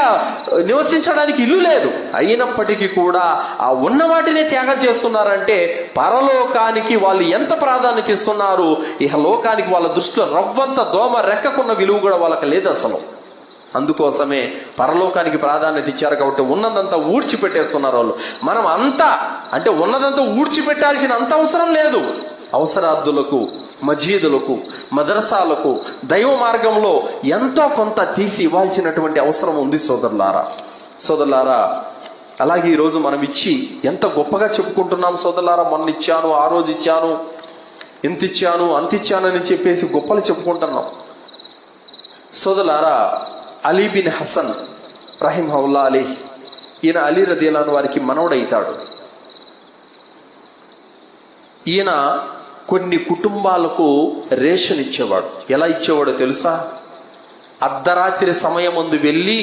S1: నివసించడానికి ఇల్లు లేదు. అయినప్పటికీ కూడా ఆ ఉన్న వాటినే త్యాగం చేస్తున్నారంటే పరలోకానికి వాళ్ళు ఎంత ప్రాధాన్యత ఇస్తున్నారు, ఇహ లోకానికి వాళ్ళ దృష్టిలో రవ్వంత దోమ రెక్కకున్న విలువ కూడా వాళ్ళకి లేదు అసలు. అందుకోసమే పరలోకానికి ప్రాధాన్యత ఇచ్చారు కాబట్టి ఉన్నదంతా ఊడ్చిపెట్టేస్తున్నారు వాళ్ళు. మనం అంతా అంటే ఉన్నదంతా ఊడ్చిపెట్టాల్సిన అంత అవసరం లేదు. అవసరార్థులకు, మజీదులకు, మదరసాలకు, దైవ మార్గంలో ఎంతో కొంత తీసి ఇవ్వాల్సినటువంటి అవసరం ఉంది సోదరులారా. అలాగే ఈరోజు మనం ఇచ్చి ఎంత గొప్పగా చెప్పుకుంటున్నాం సోదరులారా. మొన్న ఇచ్చాను, ఆ రోజు ఇచ్చాను, ఎంత ఇచ్చాను, అంత ఇచ్చాను అని చెప్పేసి గొప్పలు చెప్పుకుంటున్నాం సోదరులారా. అలీ బిన్ హసన్ రహిమహుల్లాహ్ అలీ, ఈయన అలీ రదియల్లాహు అన్హు వారికి మనవడైతాడు. ఈయన కొన్ని కుటుంబాలకు రేషన్ ఇచ్చేవాడు. ఎలా ఇచ్చేవాడో తెలుసా? అర్ధరాత్రి సమయం ముందు వెళ్ళి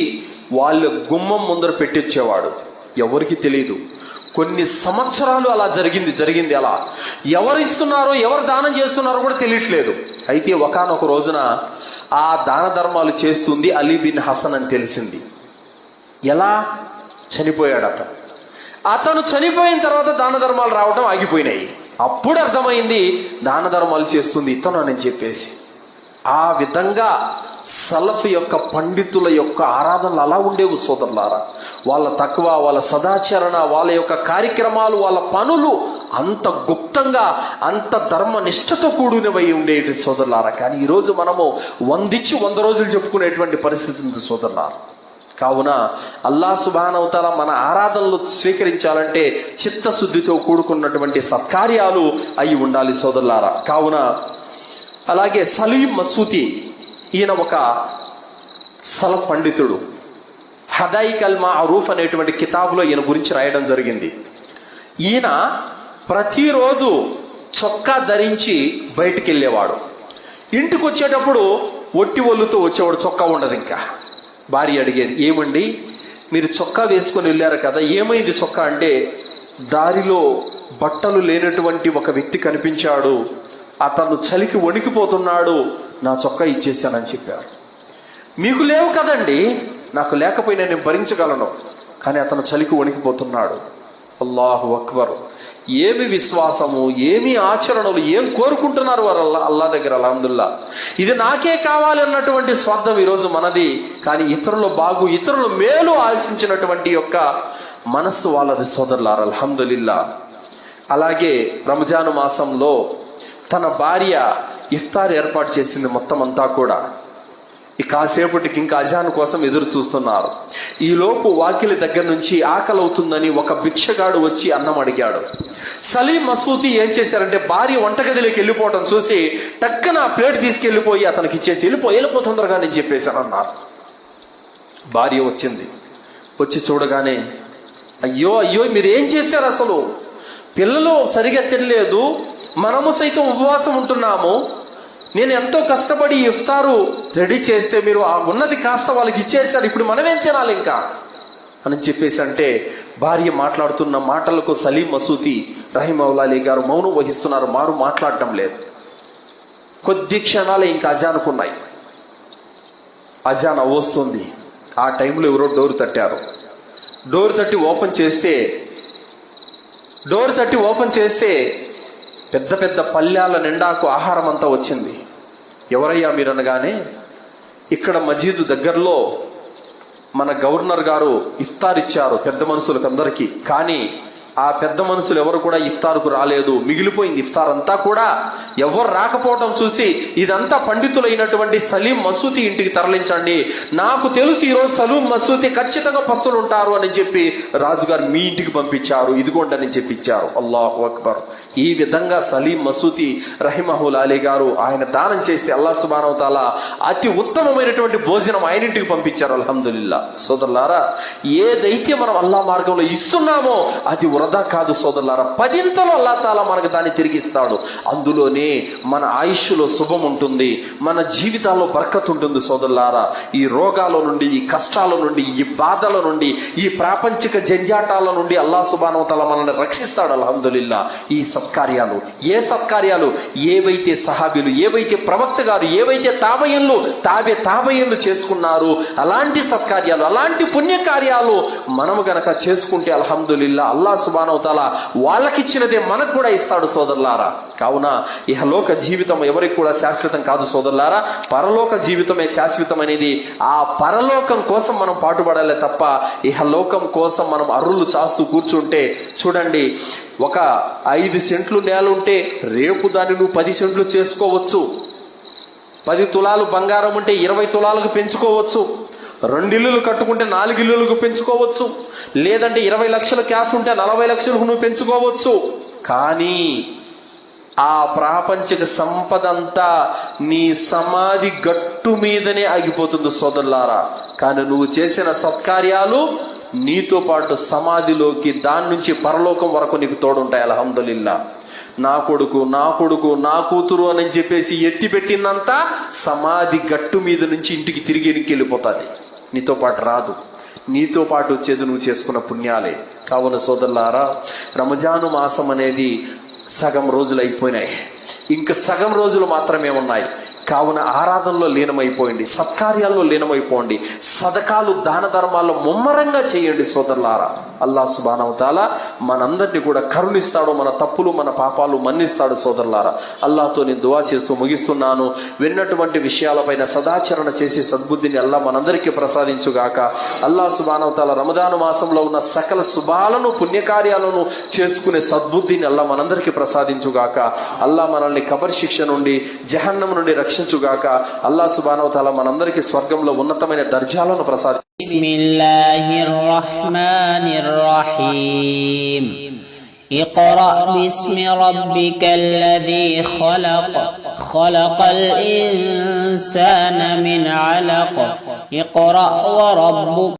S1: వాళ్ళ గుమ్మం ముందర పెట్టించేవాడు. ఎవరికి తెలియదు. కొన్ని సంవత్సరాలు అలా జరిగింది. అలా ఎవరు ఇస్తున్నారో, ఎవరు దానం చేస్తున్నారో కూడా తెలియట్లేదు. అయితే ఒకానొక రోజున ఆ దాన ధర్మాలు చేస్తుంది అలీ బిన్ హసన్ అని తెలిసింది. ఎలా? చనిపోయాడు అతను చనిపోయిన తర్వాత దాన ధర్మాలు రావడం ఆగిపోయినాయి. అప్పుడు అర్థమైంది దాన ధర్మాలు చేస్తుంది ఇతను అని చెప్పేసి. ఆ విధంగా సలఫ్ యొక్క పండితుల యొక్క ఆరాధనలు అలా ఉండేవి సోదరులారా. వాళ్ళ తక్కువ, వాళ్ళ సదాచరణ, వాళ్ళ యొక్క కార్యక్రమాలు, వాళ్ళ పనులు అంత గుప్తంగా, అంత ధర్మ నిష్ఠతో కూడినవై ఉండేవి సోదరులారా. కానీ ఈరోజు మనము 100 ఇచ్చి 100 రోజులు చెప్పుకునేటువంటి పరిస్థితి ఉంది సోదరులారా. కావున అల్లాహ్ సుబ్హానహు వ తఆలా మన ఆరాధనలు స్వీకరించాలంటే చిత్తశుద్ధితో కూడుకున్నటువంటి సత్కార్యాలు అయి ఉండాలి సోదరులారా. కావున అలాగే సలీం మసూతి, ఈయన ఒక సలఫ్ పండితుడు. హదాయిక్ అల్ మఅరూఫ్ అనేటువంటి కితాబులో ఈయన గురించి రాయడం జరిగింది. ఈయన ప్రతిరోజు చొక్కా ధరించి బయటికి వెళ్ళేవాడు. ఇంటికి వచ్చేటప్పుడు ఒట్టి ఒళ్ళుతో వచ్చేవాడు, చొక్కా ఉండదు. ఇంకా భార్య అడిగేది, ఏమండి మీరు చొక్కా వేసుకొని వెళ్ళారు కదా, ఏమైంది చొక్కా అంటే, దారిలో బట్టలు లేనటువంటి ఒక వ్యక్తి కనిపించాడు, అతను చలికి వణికిపోతున్నాడు, నా చొక్కా ఇచ్చేసానని చెప్పారు. మీకు లేవు కదండి, నాకు లేకపోయినా నేను భరించగలను, కానీ అతను చలికి వణికిపోతున్నాడు. అల్లాహు అక్బర్. ఏమి విశ్వాసము, ఏమి ఆచరణలు, ఏం కోరుకుంటున్నారు వారు అల్లా దగ్గర. అల్హమ్దుల్లా, ఇది నాకే కావాలి అన్నటువంటి స్వార్థం ఈరోజు మనది. కానీ ఇతరుల బాగు, ఇతరుల మేలు ఆశించినటువంటి యొక్క మనస్సు వాళ్ళది సోదరులారా. అల్హమ్దులిల్లా. అలాగే రంజాను మాసంలో తన భార్య ఇఫ్తార్ ఏర్పాటు చేసింది మొత్తం అంతా కూడా. ఈ కాసేపటికి ఇంకా అజాన్ కోసం ఎదురు చూస్తున్నారు. ఈ లోపు వాకిలి దగ్గర నుంచి ఆకలి అవుతుందని ఒక భిక్షగాడు వచ్చి అన్నం అడిగాడు. సలీం మసూతి ఏం చేశారంటే భార్య వంటగదిలోకి వెళ్ళిపోవటం చూసి టక్కన ప్లేట్ తీసుకెళ్లిపోయి అతనికి ఇచ్చేసి వెళ్ళిపో తొందరగా నేను చెప్పేశాను అన్నారు. భార్య వచ్చింది. వచ్చి చూడగానే అయ్యో మీరు ఏం చేశారు, అసలు పిల్లలు సరిగా తినలేదు, మనము సైతం ఉపవాసం ఉంటున్నాము, నేను ఎంతో కష్టపడి ఇఫ్తారు రెడీ చేస్తే మీరు ఆ ఉన్నది కాస్త వాళ్ళకి ఇచ్చేసారు, ఇప్పుడు మనమేం తినాలి ఇంకా అని చెప్పేసి అంటే భార్య మాట్లాడుతున్న మాటలకు సలీం మసూతి రహిమహుల్లాహ్ అలీ గారు మౌనం వహిస్తున్నారు. మారు మాట్లాడటం లేదు. కొద్ది క్షణాలే ఇంకా అజానుకున్నాయి. అజాన్ అవస్తుంది. ఆ టైంలో ఎవరో డోర్ తట్టారు. డోర్ తట్టి ఓపెన్ చేస్తే పెద్ద పెద్ద పళ్ళాల నిండాకు ఆహారం అంతా వచ్చింది. ఎవరయ్యా మీరు అనగానే, ఇక్కడ మజీదు దగ్గరలో మన గవర్నర్ గారు ఇఫ్తార్ ఇచ్చారు పెద్ద మనుషులకు అందరికీ, కానీ ఆ పెద్ద మనుషులు ఎవరు కూడా ఇఫ్తార్కు రాలేదు, మిగిలిపోయింది ఇఫ్తార్ అంతా కూడా. ఎవరు రాకపోవడం చూసి ఇదంతా పండితులైనటువంటి సలీం మసూతి ఇంటికి తరలించండి, నాకు తెలుసు ఈరోజు సలీం మసూతి ఖచ్చితంగా పస్తులు ఉంటారు అని చెప్పి రాజుగారు మీ ఇంటికి పంపించారు, ఇదిగోండి అని చెప్పి ఇచ్చారు. అల్లాహు అక్బర్. ఈ విధంగా సలీం మసూతి రహిమహుల్లాహ్ అలీ గారు ఆయన దానం చేస్తే అల్లాహ్ సుబ్హానహు వ తఆలా అతి ఉత్తమమైనటువంటి భోజనం ఆయన ఇంటికి పంపించారు. అల్హమ్దులిల్లా. సోదరులారా, ఏదైతే మనం అల్లా మార్గంలో ఇస్తున్నామో అది వృధా కాదు సోదరులారా. 10ంతలు అల్లా తాలా మనకు దాన్ని తిరిగిస్తాడు. అందులోనే మన ఆయుష్లో శుభం ఉంటుంది, మన జీవితాల్లో బర్కత్ ఉంటుంది సోదరులారా. ఈ రోగాల నుండి, ఈ కష్టాల నుండి, ఈ బాధల నుండి, ఈ ప్రాపంచిక జంజాటాల నుండి అల్లా సుబ్హానహు వ తఆలా మనల్ని రక్షిస్తాడు. అల్హమ్దులిల్లా. ఈ సత్కార్యాలు, ఏ సత్కార్యాలు ఏవైతే సహాబీలు, ఏవైతే ప్రవక్త గారు, ఏవైతే తాబేయన్లు చేసుకున్నారు, అలాంటి సత్కార్యాలు, అలాంటి పుణ్యకార్యాలు మనము గనక చేసుకుంటే అల్హమ్దులిల్లా అల్లాహ్ సుబ్హానహు వ తఆలా వాళ్ళకిచ్చినదే మనకు కూడా ఇస్తాడు సోదరులారా. కావున ఇహలోక జీవితం ఎవరికి కూడా శాశ్వతం కాదు సోదరులారా, పరలోక జీవితమే శాశ్వతం అనేది. ఆ పరలోకం కోసం మనం పాటుపడాలి తప్ప ఇహలోకం కోసం మనం అర్రులు చాస్తూ కూర్చుంటే, చూడండి, ఒక 5 సెంట్లు నేల ఉంటే రేపు దాన్ని నువ్వు 10 సెంట్లు చేసుకోవచ్చు. 10 తులాలు బంగారం ఉంటే 20 తులాలకు పెంచుకోవచ్చు. 2 ఇల్లులు కట్టుకుంటే 4 ఇల్లులకు పెంచుకోవచ్చు. లేదంటే 20 లక్షల క్యాష్ ఉంటే 40 లక్షలకు నువ్వు పెంచుకోవచ్చు. కానీ ఆ ప్రాపంచిక సంపద అంతా నీ సమాధి గట్టు మీదనే ఆగిపోతుంది సోదరులారా. కానీ నువ్వు చేసిన సత్కార్యాలు నీతో పాటు సమాధిలోకి, దాని నుంచి పరలోకం వరకు నీకు తోడుంటాయి. అల్హమ్దులిల్లా. నా కొడుకు, నా కూతురు అని చెప్పేసి ఎత్తి పెట్టిందంతా సమాధి గట్టు మీద నుంచి ఇంటికి తిరిగి వెళ్ళిపోతుంది, నీతో పాటు రాదు. నీతో పాటు వచ్చేది నువ్వు చేసుకున్న పుణ్యాలే. కావున సోదరులారా, రంజాను మాసం అనేది సగం రోజులు అయిపోయినాయి, ఇంకా సగం రోజులు మాత్రమే ఉన్నాయి. కావున ఆరాధనలో లీనమైపోయింది, సత్కార్యాల్లో లీనమైపోండి, సదకాలు, దాన ధర్మాల్లో ముమ్మరంగా చేయండి సోదరులారా. అల్లాహ్ సుబ్హానహు వ తఆలా మనందరినీ కూడా కరుణిస్తాడు, మన తప్పులు, మన పాపాలు మన్నిస్తాడు సోదరులారా. అల్లాహ్తో నేను దువా చేస్తూ ముగిస్తున్నాను. విన్నటువంటి విషయాలపైన సదాచరణ చేసి సద్బుద్ధిని అల్లాహ్ మనందరికీ ప్రసాదించుగాక. అల్లాహ్ సుబ్హానహు వ తఆలా రమదాను మాసంలో ఉన్న సకల శుభాలను, పుణ్యకార్యాలను చేసుకునే సద్బుద్ధిని అల్లాహ్ మనందరికీ ప్రసాదించుగాక. అల్లాహ్ మనల్ని కబర్ శిక్ష నుండి, జహన్నం నుండి రక్షించుగాక. అల్లాహ్ సుబ్హానహు వ తఆలా మనందరికీ స్వర్గంలో ఉన్నతమైన దర్జాలను ప్రసాదించు.
S4: బిస్మిల్లాహిర్ రహ్మానిర్ రహీం. ఇఖ్రా బిస్మి రబ్బికల్ లదీ ఖలక్. ఖలకల్ ఇన్సాన మిన్ అలక్. ఇఖ్రా వ రబ్బుక